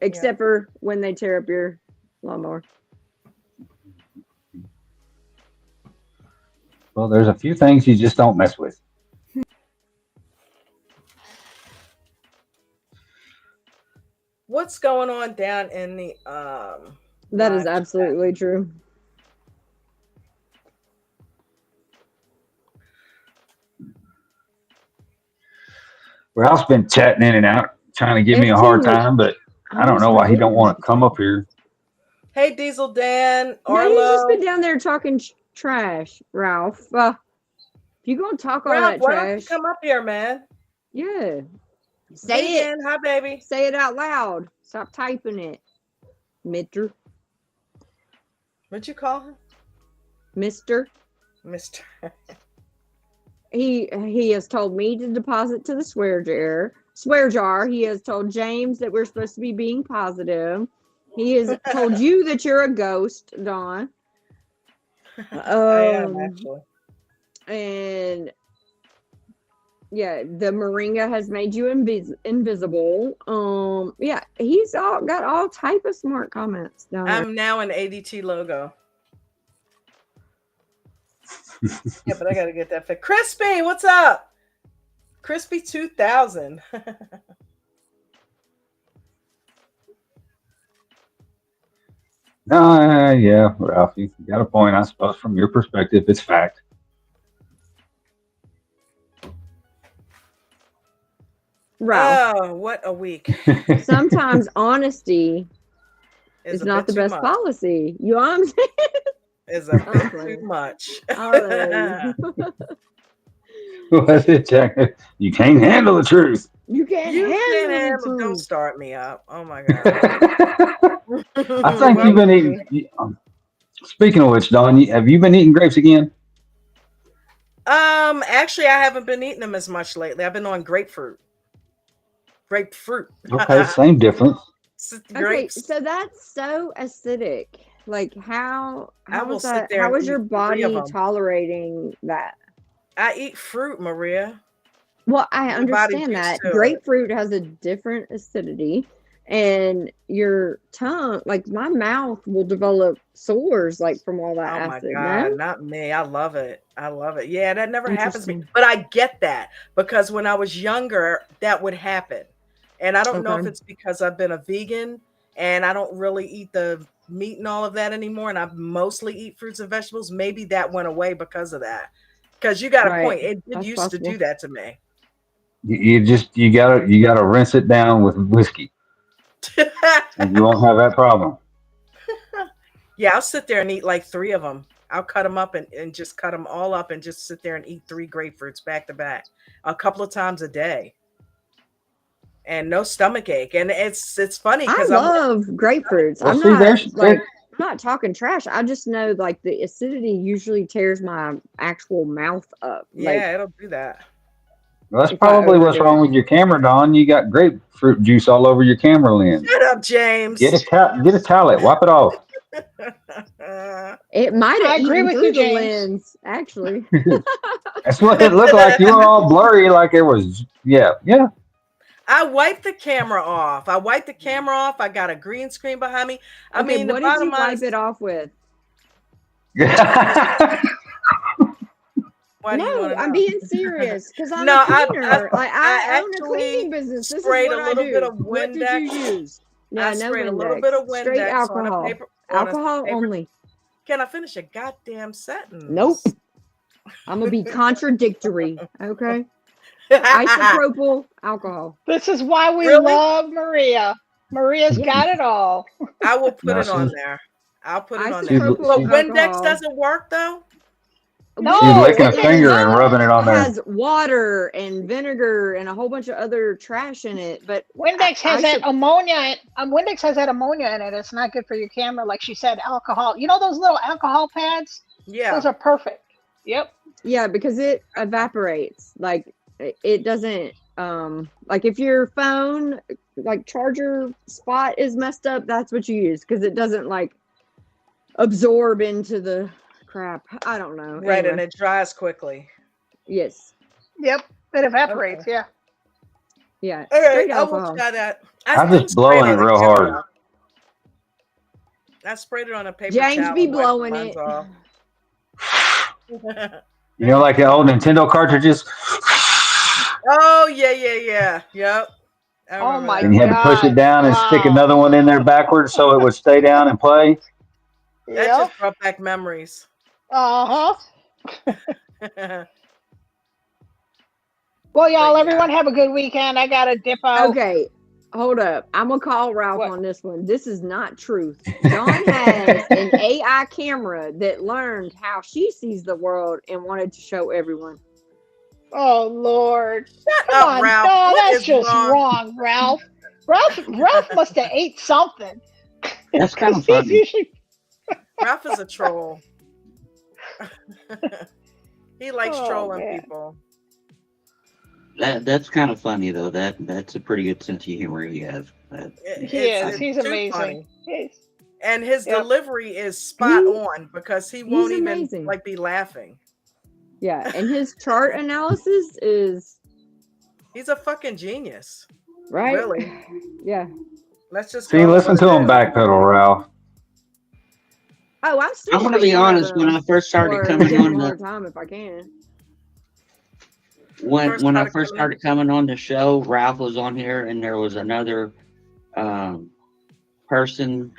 Except for when they tear up your lawnmower. Well, there's a few things you just don't mess with. What's going on down in the That is live absolutely true. Ralph's been chatting in and out, trying to give me a hard time, but I don't know why he don't want to come up here. Hey, Diesel Dan, No, he's just Arlo. been down there talking trash, Ralph. If you gonna talk all Ralph, that why don't you trash, come up here, man? yeah, say Vegan, it. hi, baby. Say it out loud. Stop typing it, Mister. What'd you call him? Mister. Mister. He has told me to deposit to the swear jar. He has told James that we're supposed to be being positive. He has told you that you're a ghost, Dawn. I am actually. And yeah, the moringa has made you invisible. Yeah, he's got all type of smart comments down there. I'm now an ADT logo. Yeah, but I gotta get that fit. Crispy, what's up? Crispy 2000. Yeah, Ralph, you got a point. I suppose from your perspective, it's fact. Ralph. Oh, what a week. Sometimes honesty is a not bit the too best much. policy. You know what I'm saying? Is a bit too much. What's it, Jack? You can't handle the truth. You can't handle the Don't truth. start me up. Oh my god. I think you've been eating. Speaking of which, Dawn, have you been eating grapes again? Actually, I haven't been eating them as much lately. I've been on grapefruit. Okay, same difference. Okay, so that's so acidic. Like how will is sit that? there How and is your eat 3 of body 'em. tolerating that? I eat fruit, Maria. Well, I Your body understand used that to it. grapefruit has a different acidity, and your tongue, like my mouth, will develop sores like from all that Oh my acid. god, No? not me. I love it. I love it. Yeah, that never happens to me. Interesting. But I get that because when I was younger, that would happen. And I don't know if Okay. it's because I've been a vegan and I don't really eat the meat and all of that anymore. And I mostly eat fruits and vegetables. Maybe that went away because of that. Because you got a point. It That's used possible. to do that to me. You gotta rinse it down with whiskey, and you won't have that problem. Yeah, I'll sit there and eat like 3 of them. I'll cut them up and just cut them all up and just sit there and eat 3 grapefruits back to back a couple of times a day. And no stomach ache. And it's funny because I love grapefruits. Well, I'm see, I'm not talking trash. I just know like the acidity usually tears my actual mouth up. Yeah, it'll do that. Well, that's if I probably what's overdo wrong it. with your camera, Don. You got grapefruit juice all over your camera lens. Shut up, James. Get a towel, wipe it off. It might I have agree eaten with through you, the James. lens, actually. That's what it looked like. You were all blurry, like it was. Yeah. I wiped the camera off. I got a green screen behind me. I Okay, mean, what the did you bottom line wipe is, it off with? why do you No, want to I'm know? being serious because I'm No, a cleaner. I own a actually cleaning business. This is sprayed what a I little do. bit of What did Windex. you use? Yeah, I no sprayed a Windex. little bit of Straight Windex on a alcohol. paper. Alcohol only. Can I finish a goddamn sentence? Nope. I'm gonna be contradictory. Okay. Isopropyl alcohol. This is why we Really? love Maria. Maria's Yeah. got it all. I will put No, it on she's- there. I'll put it on there. Isopropyl But Windex alcohol. doesn't work though. No, She's licking a it finger and does. rubbing it on It there. has water and vinegar and a whole bunch of other trash in it, but Windex has that Isop- ammonia. Windex has that ammonia in it. It's not good for your camera, like she said. Alcohol. You know those little alcohol pads? Yeah. Those are perfect. Yep. yeah, because it evaporates. Like it doesn't. Like if your phone like charger spot is messed up, that's what you use because it doesn't like absorb into the crap. I don't know. Right, and Anyway, it dries quickly. yes, Yep. It evaporates. Okay. Yeah. yeah, All right, straight I will alcohol. try that. I'm didn't just blowing spray it on a real camera. hard. I sprayed it on a paper James towel. be and wiped the blowing lines it. off. You know, like the old Nintendo cartridges, Oh yeah. Yep. I Oh remember my that. and you had to push it God. down and stick Wow. another one in there backwards so it would stay down and play. That Yep. just brought back memories. Uh huh. But Well, y'all, yeah. everyone have a good weekend. I gotta dip out. Okay, hold up. I'm gonna call Ralph What? on this one. This is not truth. Dawn has an AI camera that learned how she sees the world and wanted to show everyone. Oh Lord. Shut Come up, on. Ralph. No, What that's is just wrong? wrong, Ralph. Ralph must have ate something. That's kind 'Cause of he's funny. usually Ralph is a troll. He likes Oh, trolling man. people. That's kind of funny though. That's a pretty good sense of humor he has. He is. It's He's too amazing. funny. He's- And his Yep. delivery is spot He- on because he won't he's even amazing. like be laughing. Yeah, and his chart analysis is He's a fucking genius. right. Really. Yeah. Let's just See, call it listen what to it him is. backpedal, Ralph. Oh, I'm still. I'm gonna be making honest. fun When of I first started or coming give him on a the hard time if I can. when First when I started first coming in. started coming on the show, Ralph was on here, and there was another person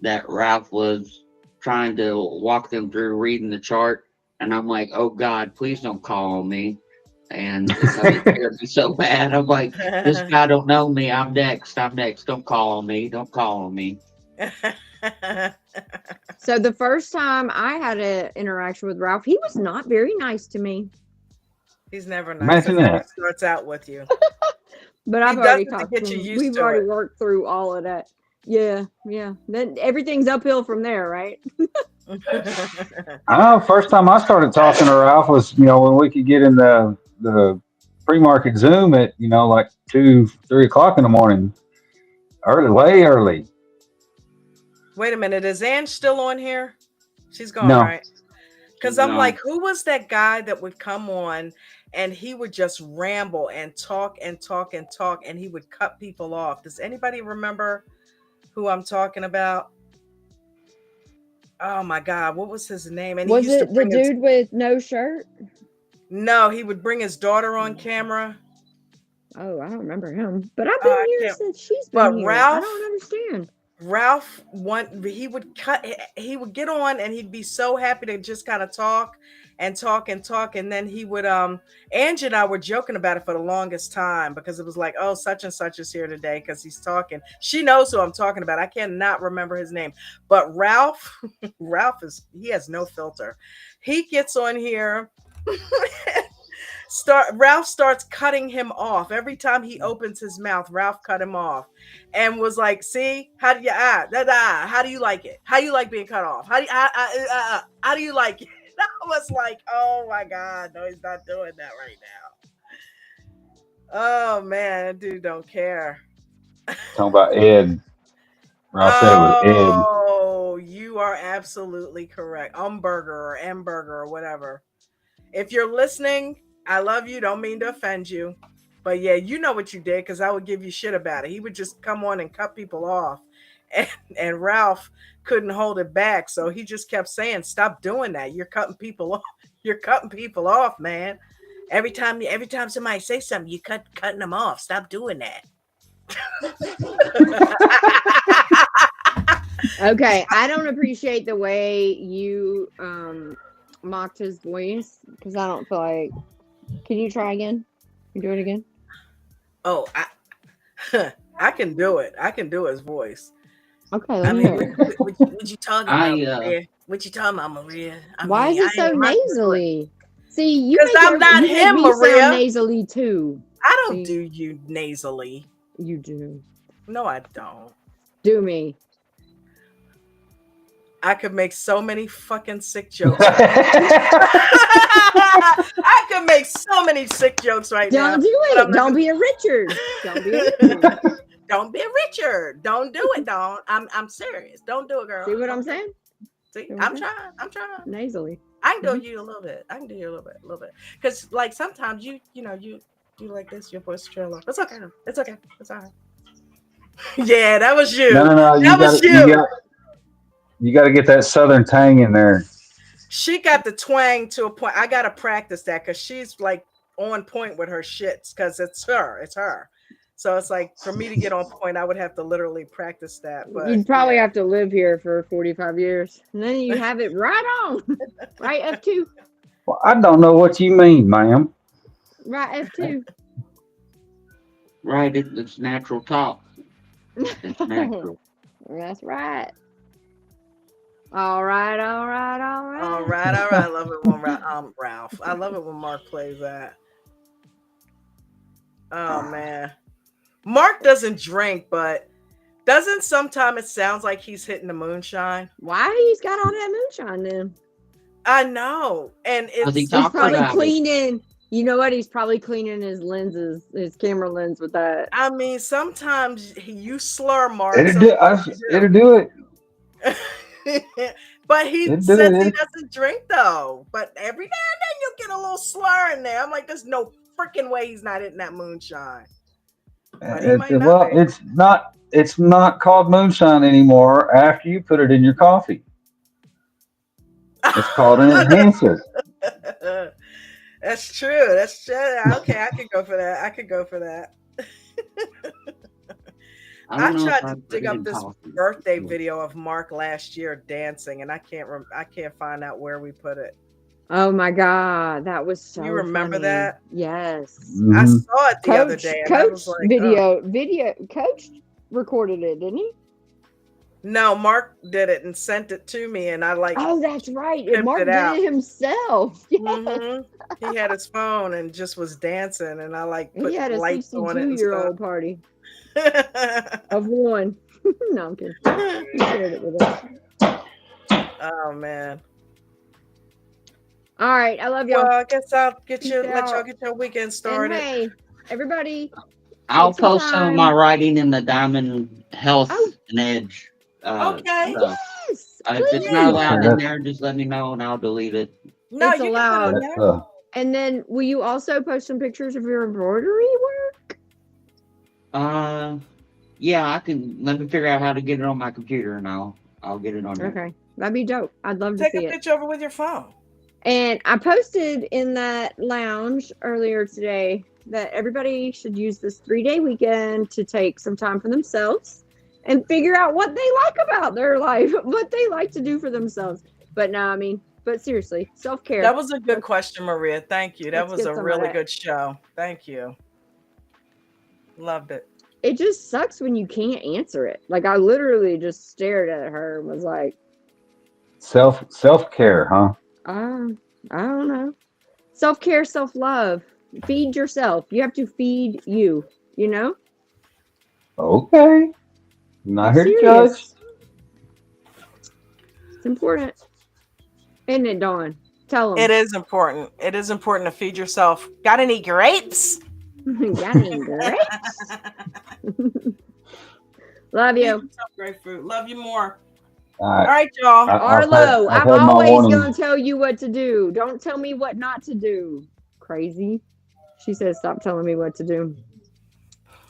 that Ralph was trying to walk them through reading the chart, and I'm like, oh God, please don't call on me. And because it scared me so bad, I'm like, this guy don't know me. I'm next. I'm next. Don't call on me. Don't call on me. So the first time I had an interaction with Ralph, he was not very nice to me. He's never nice. Imagine That's how that. he starts out with you. But I've He already does it to talked get to you him. used We've to already it. worked through all of that. Yeah. Then everything's uphill from there, right? I know. First time I started talking to Ralph was, when we could get in the pre-market Zoom at, like 2, 3 o'clock in the morning, way early. Wait a minute. Is Ange still on here? She's gone, No. right? Because I'm No. like, who was that guy that would come on and he would just ramble and talk and talk and talk and he would cut people off? Does anybody remember who I'm talking about? Oh my God, what was his name? And Was he used to it the bring his, dude with no shirt? no, he would bring his daughter on camera. Oh, I don't remember him. But I've been I here can't- since she's been but here. Ralph- I don't understand. Ralph he would get on and he'd be so happy to just kind of talk and talk and talk, and then he would Angie and I were joking about it for the longest time because it was like, oh, such and such is here today because he's talking. She knows who I'm talking about. I cannot remember his name, but Ralph he has no filter. He gets on here. Ralph starts cutting him off every time he opens his mouth. Ralph cut him off and was like, "See, how do you how do you like it? How do you like being cut off? How do you like it?" I was like, "Oh my God, no, he's not doing that right now." Oh man, that dude don't care. Talking about Ed. Ralph said it was Ed. Oh, you are absolutely correct. Umberger or Mburger or whatever. If you're listening, I love you. Don't mean to offend you. But yeah, you know what you did because I would give you shit about it. He would just come on and cut people off. And Ralph couldn't hold it back. So he just kept saying, stop doing that. You're cutting people off. You're cutting people off, man. Every time somebody says something, you cutting them off. Stop doing that. Okay, I don't appreciate the way you mocked his voice because I don't feel like. Can you try again? Can you do it again? Oh, I can do it. I can do his voice. Okay, I let me mean, hear. what you talking about, I Maria? What you talking about, Maria? I Why mean, is it I so ain't my nasally? See, you 'Cause make I'm not you make him, me sound Maria. nasally too. I don't See? do you nasally. You do. No, I don't. Do me. I could make so many fucking sick jokes. I could make so many sick jokes right now. Don't do but I'm it. not Don't gonna- be a Richard. Don't be a Richard. Don't be a Richard. Don't do it, don't. I'm serious. Don't do it, girl. See what I'm Don't do it. saying? See, See what I'm I'm trying. I'm trying. Nasally. I can do you a little bit. I can do you a little bit. Because like sometimes you do like this, your voice trail off. It's okay. It's okay. It's all right. Yeah, that was you. No. That was you. You got to get that southern tang in there. She got the twang to a point. I gotta practice that because she's like on point with her shits because it's her. So it's like for me to get on point, I would have to literally practice that. But You'd probably have to live here for 45 years. And then you have it right on. Right, F2? Well, I don't know what you mean, ma'am. Right, F2. right, it's natural talk. It's natural. That's right. All right. all right. I love it when Ralph. I love it when Mark plays that. Oh man, Mark doesn't drink, but doesn't sometimes it sounds like he's hitting the moonshine. Why he's got all that moonshine then? I know, and He's probably cleaning. You know what? He's probably cleaning his lenses, his camera lens with that. I mean, sometimes you slur, Mark. It'll do it. But he It says did. he doesn't drink though. But every now and then you get a little slur in there. I'm like, there's no freaking way he's not hitting that moonshine. It's not called moonshine anymore after you put it in your coffee. It's called an enhancer. That's true. Okay, I could go for that. I tried to dig up this birthday video of Mark last year dancing, and I can't find out where we put it. Oh my God, that was so. You remember funny. that? Yes. I saw it the other day. And I was like, video. Coach recorded it, didn't he? No, Mark did it and sent it to me, and I like. Oh, that's right. Mark did it himself. Yes. Mm-hmm. He had his phone and just was dancing, and I like put he had a lights on it. 62-year-old party of one. No, I'm kidding. He shared it with us. Oh man. All right, I love y'all. Well, I guess I'll let y'all get your weekend started. And hey, everybody. I'll post some of my writing in the Diamond Health and Edge. Okay. Stuff. Yes. If it's not allowed in there, just let me know and I'll delete it. No, it's allowed. And then, will you also post some pictures of your embroidery work? Yeah, I can. Let me figure out how to get it on my computer, and I'll get it on there. Okay, that'd be dope. I'd love to see it. Take a picture of it with your phone. And I posted in that lounge earlier today that everybody should use this 3-day weekend to take some time for themselves and figure out what they like about their life, what they like to do for themselves. But seriously, self-care. That was a good question, Maria. Thank you. That was a really good show. Thank you. Loved it. It just sucks when you can't answer it. Like, I literally just stared at her and was like, self-care, huh? I don't know. Self-care, self-love. Feed yourself. You have to feed you, you know? Okay. Not here to judge. It's important. Isn't it, Dawn? Tell them. It is important. It is important to feed yourself. Got any grapes? Got any grapes? Love you. Grapefruit. Love you more. All right, y'all. Arlo, I'm always going to tell you what to do. Don't tell me what not to do. Crazy. She says, stop telling me what to do.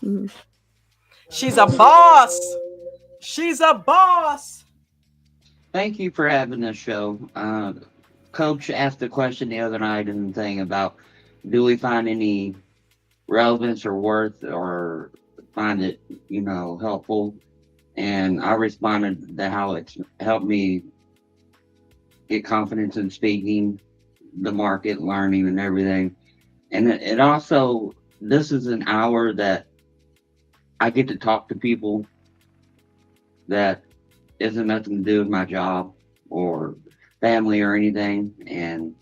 Mm-hmm. She's a boss. She's a boss. Thank you for having this show. Coach asked the question the other night in the thing about, do we find any relevance or worth or find it, helpful? and I responded to how it's helped me get confidence in speaking, the market, learning, and everything. And it also, this is an hour that I get to talk to people that isn't nothing to do with my job or family or anything. And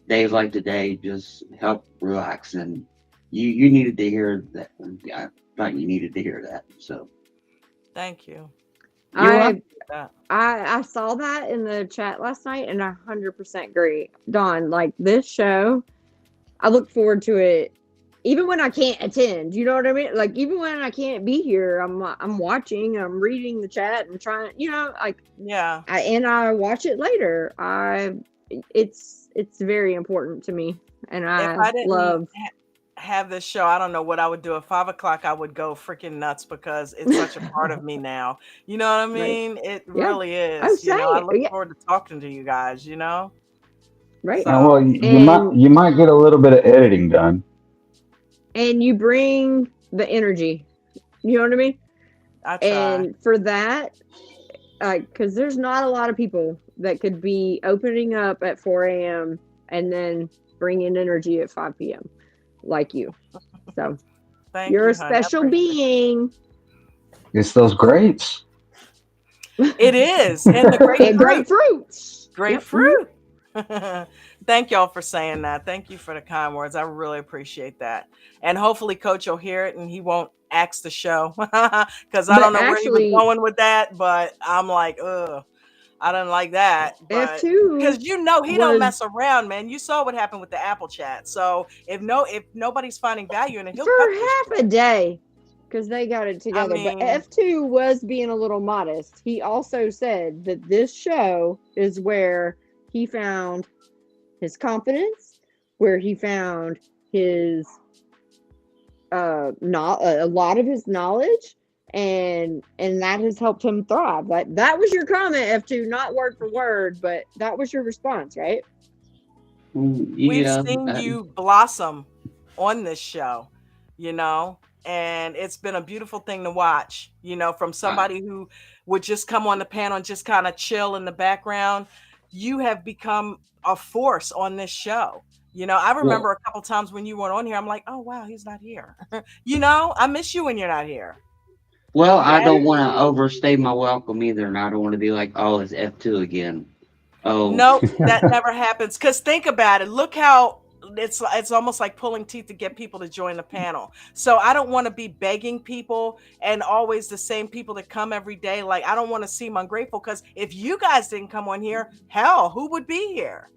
days like today just help relax. And you needed to hear that. I thought you needed to hear that. So Thank you. I saw that in the chat last night, and I 100% agree. Dawn, like this show, I look forward to it, even when I can't attend. You know what I mean? Like even when I can't be here, I'm watching, I'm reading the chat, and trying. You know, like yeah. I watch it later. It's very important to me, and If I didn't love. have this show, I don't know what I would do. At 5 o'clock, I would go freaking nuts because it's such a part of me now. You know what I mean? Right. It Yeah. really I'm is. You know, I saying, look yeah. forward to talking to you guys, you know? Right. Yeah, well, So, you might get a little bit of editing done. And you bring the energy. You know what I mean? I try. And for that, because there's not a lot of people that could be opening up at 4 a.m. and then bring in energy at 5 p.m. like you. So Thank you're you, a honey. I special appreciate it. being. It's those grapes. It is. And the And grapefruits. Grapefruit. Thank y'all for saying that. Thank you for the kind words. I really appreciate that. And hopefully Coach will hear it and he won't axe the show. Because I don't know where he was going with that, but I'm like, ugh, I don't like that. But F2 because you know he don't mess around, man. You saw what happened with the Apple chat. So if nobody's finding value in it, he'll for cut this half a day, because they got it together. mean- But F2 was being a little modest. He also said that this show is where he found his confidence, where he found his not a lot of his knowledge, and that has helped him thrive. Like that was your comment, F2, not word for word, but that was your response, right? We've seen you blossom on this show, you know, and it's been a beautiful thing to watch, you know, from somebody who would just come on the panel and just kind of chill in the background. You have become a force on this show. You know, I remember a couple times when you weren't on here, I'm like, oh, wow, he's not here. You know, I miss you when you're not here. Well, I don't want to overstay my welcome either, and I don't want to be like, oh, it's F2 again. Oh, Nope, that never happens. Because think about it. Look how it's almost like pulling teeth to get people to join the panel. So I don't want to be begging people and always the same people that come every day. Like I don't want to seem ungrateful because if you guys didn't come on here, hell, who would be here?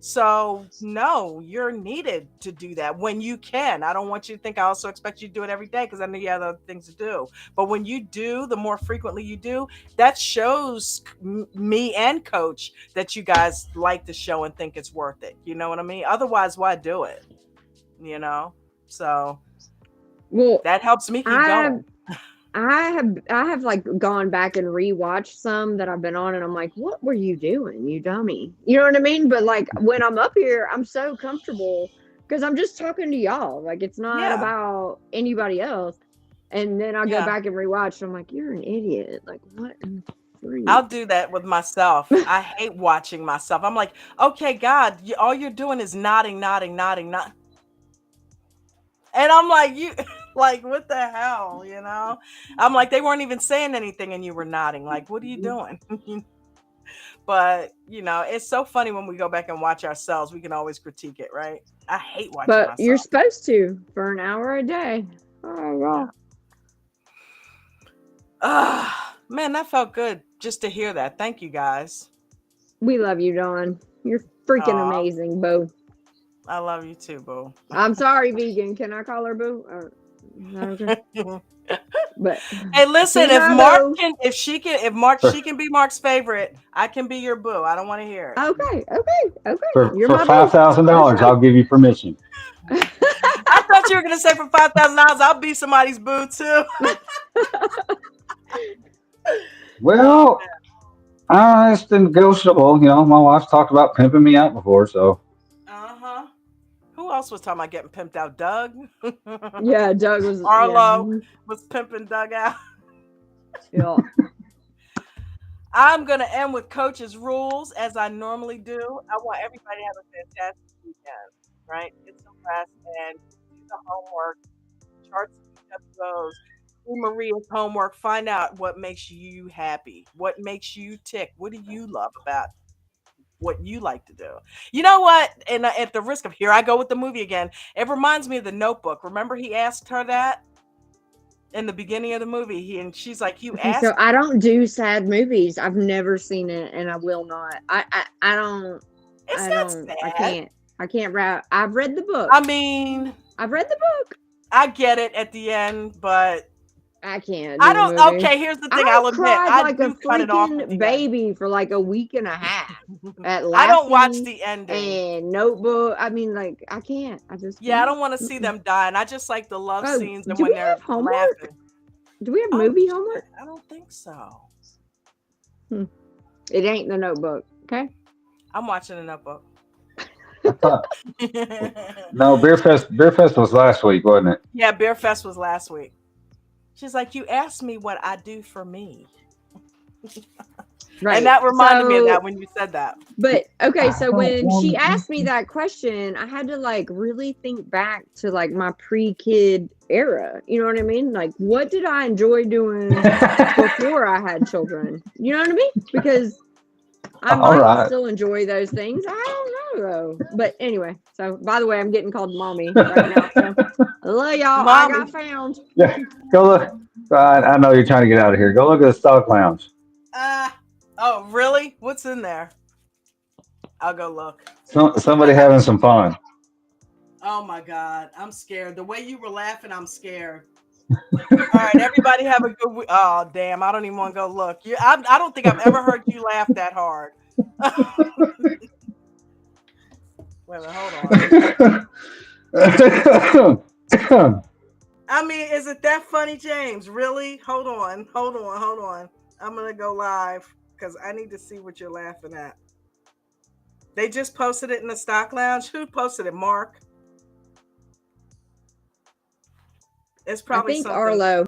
So no, you're needed to do that when you can. I don't want you to think I also expect you to do it every day because I know you have other things to do. But when you do, the more frequently you do, that shows me and Coach that you guys like the show and think it's worth it. You know what I mean? Otherwise, why do it? You know? So that helps me keep going. I have like gone back and rewatched some that I've been on, and I'm like, what were you doing, you dummy? You know what I mean? But like when I'm up here, I'm so comfortable because I'm just talking to y'all. Like it's not about anybody else. And then I'll go back and rewatch. And I'm like, you're an idiot. Like what? I'll do that with myself. I hate watching myself. I'm like, okay, God, all you're doing is nodding. And I'm like, you like, what the hell, you know? I'm like, they weren't even saying anything and you were nodding. Like, what are you doing? But, you know, it's so funny when we go back and watch ourselves. We can always critique it, right? I hate watching myself. You're supposed to for an hour a day. Oh, God. Man, that felt good just to hear that. Thank you, guys. We love you, Dawn. You're freaking amazing, Boo. I love you too, Boo. I'm sorry, vegan. Can I call her Boo? But hey, listen, if she can be Mark's favorite, I can be your Boo. I don't want to hear it. Okay. For $5,000, I'll give you permission. I thought you were gonna say for $5,000, I'll be somebody's Boo too. Well, it's negotiable. You know, my wife's talked about pimping me out before, so. Who else was talking about getting pimped out? Doug? Yeah, Doug was. Arlo was pimping Doug out. Yeah. I'm going to end with Coach's rules as I normally do. I want everybody to have a fantastic weekend, right? Get some rest and do the homework, chart some PWOs, do Maria's homework, find out what makes you happy, what makes you tick, what do you love about what you like to do. You know what? And at the risk of here I go with the movie again, it reminds me of The Notebook. Remember he asked her that in the beginning of the movie, and she's like, "You Okay, asked." so I don't do sad movies. I've never seen it, and I will not. I don't. It's I not don't. sad. I can't rap. I've read the book. I mean, I've read the book. I get it at the end, but I can't. I Do don't. the movie. Okay, here's the thing. I I'll admit, cried I like a do cut it off at the freaking end. baby for like a week and a half at I don't watch Lassie the ending. and Notebook. I mean, like I can't. I just Yeah, I can't. don't want to see them die, and I just like the love Oh, scenes and do when we they're have homework? laughing. Do we have movie homework? I don't think so. It ain't The Notebook. Okay. I'm watching The Notebook. No, Beer Fest was last week, wasn't it? Yeah, Beer Fest was last week. She's like, "You asked me what I do for me." Right. And that reminded me of So- that when you said that. But okay, so when she asked me that question, I had to like really think back to like my pre-kid era. You know what I mean? Like, what did I enjoy doing before I had children? You know what I mean? Because I All might right. still enjoy those things. I don't know though. But anyway, so by the way, I'm getting called mommy right now. So I love y'all. I got found. Yeah, go look. I know you're trying to get out of here. Go look at the stock lounge. Oh, really? What's in there? I'll go look. Somebody having some fun. Oh my God, I'm scared. The way you were laughing, I'm scared. All right, everybody have a good week. Oh, damn, I don't even want to go look. I don't think I've ever heard you laugh that hard. Wait a minute, hold on. I mean, is it that funny, James? Really? Hold on. I'm going to go live because I need to see what you're laughing at. They just posted it in the stock lounge. Who posted it? Mark? It's probably I think something. Arlo.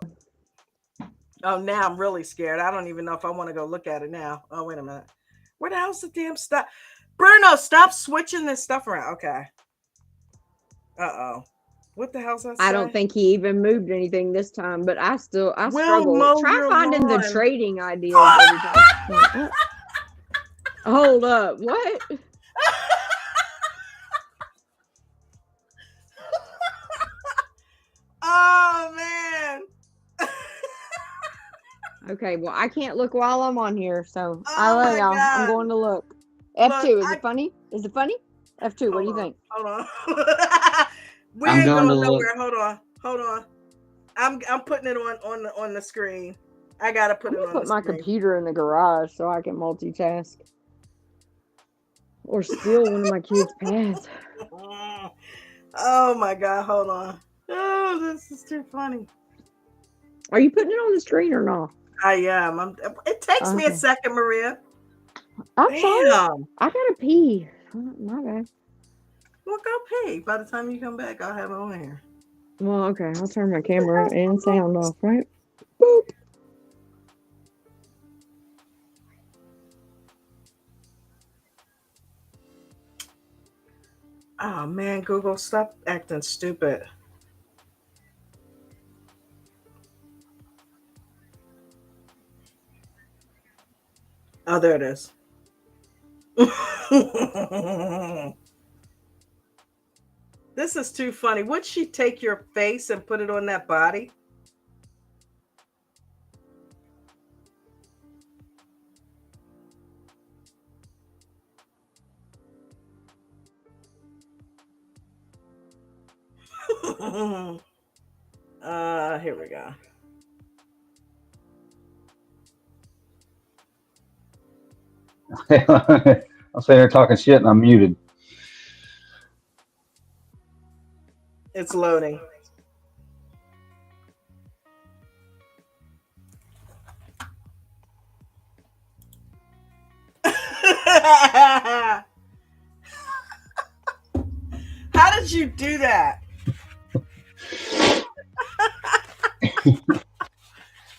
Oh, now I'm really scared. I don't even know if I want to go look at it now. Oh, wait a minute. Where the hell's the damn stuff? Bruno, stop switching this stuff around. Okay. Uh-oh. What the hell's that say? I don't think he even moved anything this time, but I We'll struggle. mow Try your finding the lawn. trading ideas every time. Hold up. What? Oh, man. Okay, well, I can't look while I'm on here, so I Oh love my y'all. God. I'm going to look. F2, Look, is it funny? Is it funny? F2, what do you think? Hold on. We I'm ain't going going to look. nowhere. Hold on. I'm putting it on the screen. I gotta put I'm it gonna on put the my screen. computer in the garage so I can multitask. Or steal one of my kids' pads. Oh my God, hold on. Oh, this is too funny. Are you putting it on the screen or not? I am. It takes me a Okay. second, Maria. I'm sorry. Damn. I gotta pee. My bad. Well, go pee. By the time you come back, I'll have it on here. Well, okay. I'll turn my camera and sound off, right? Boop. Oh man, Google, stop acting stupid. Oh, there it is. This is too funny. Would she take your face and put it on that body? Here we go. I'm sitting here talking shit and I'm muted. It's loading. How did you do that?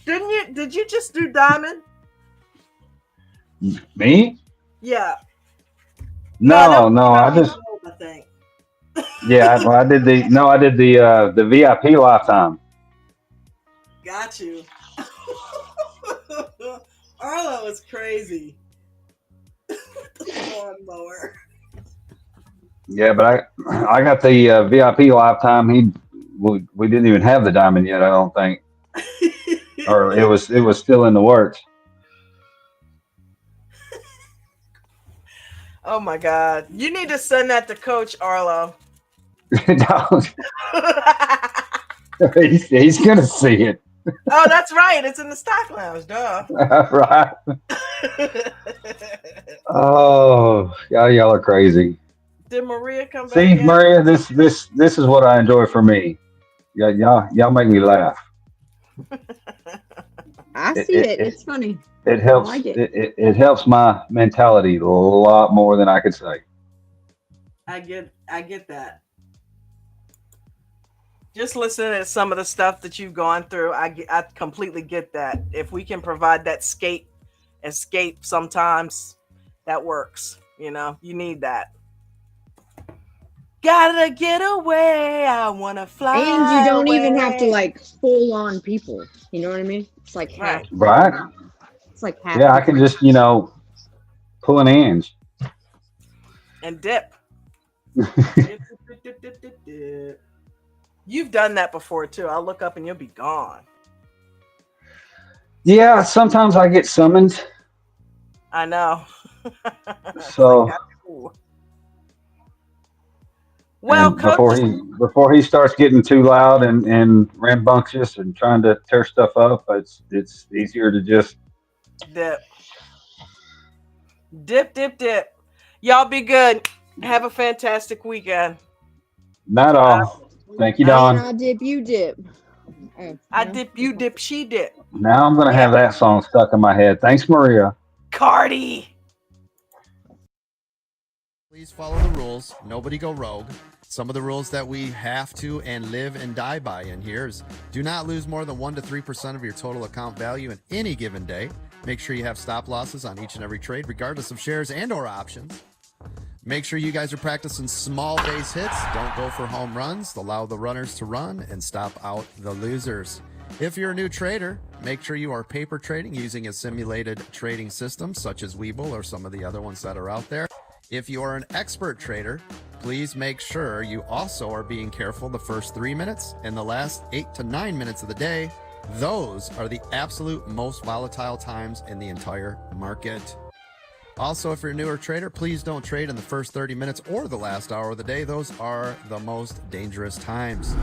Did you just do diamond? Me? Yeah. No, that I was just I think. I did the VIP lifetime. Got you. Arlo is crazy. Lawnmower. Yeah, but I got the VIP lifetime. We didn't even have the diamond yet. I don't think, or it was still in the works. Oh my God! You need to send that to Coach Arlo. He's gonna see it. Oh, that's right. It's in the stock lounge, duh. Right. Oh, y'all are crazy. Did Maria come back See, yet? Maria, this is what I enjoy for me. Y'all make me laugh. I see it. It's funny. It I helps. like it. It helps my mentality a lot more than I could say. I get that. Just listening to some of the stuff that you've gone through, I completely get that. If we can provide that escape sometimes, that works. You know, you need that. Gotta get away. I wanna fly. And you don't even have to away. like full on people. You know what I mean? It's like half. Right. It's like half. Yeah, I can just pull an Ange. And dip. Dip. You've done that before too. I'll look up and you'll be gone. Yeah, sometimes I get summoned. I know. So like, cool. Well, before he starts getting too loud and rambunctious and trying to tear stuff up, it's easier to just dip. Y'all be good. Have a fantastic weekend. Not all. Thank you, Don. I dip, you dip. I dip, you dip, she dip. Now I'm gonna have that song stuck in my head. Thanks, Maria. Cardi. Please follow the rules. Nobody go rogue. Some of the rules that we have to and live and die by in here is do not lose more than 1 to 3% of your total account value in any given day. Make sure you have stop losses on each and every trade, regardless of shares and or options. Make sure you guys are practicing small base hits. Don't go for home runs. Allow the runners to run and stop out the losers. If you're a new trader, make sure you are paper trading using a simulated trading system such as Webull or some of the other ones that are out there. If you are an expert trader, please make sure you also are being careful the first 3 minutes and the last 8 to 9 minutes of the day. Those are the absolute most volatile times in the entire market. Also, if you're a newer trader, please don't trade in the first 30 minutes or the last hour of the day. Those are the most dangerous times.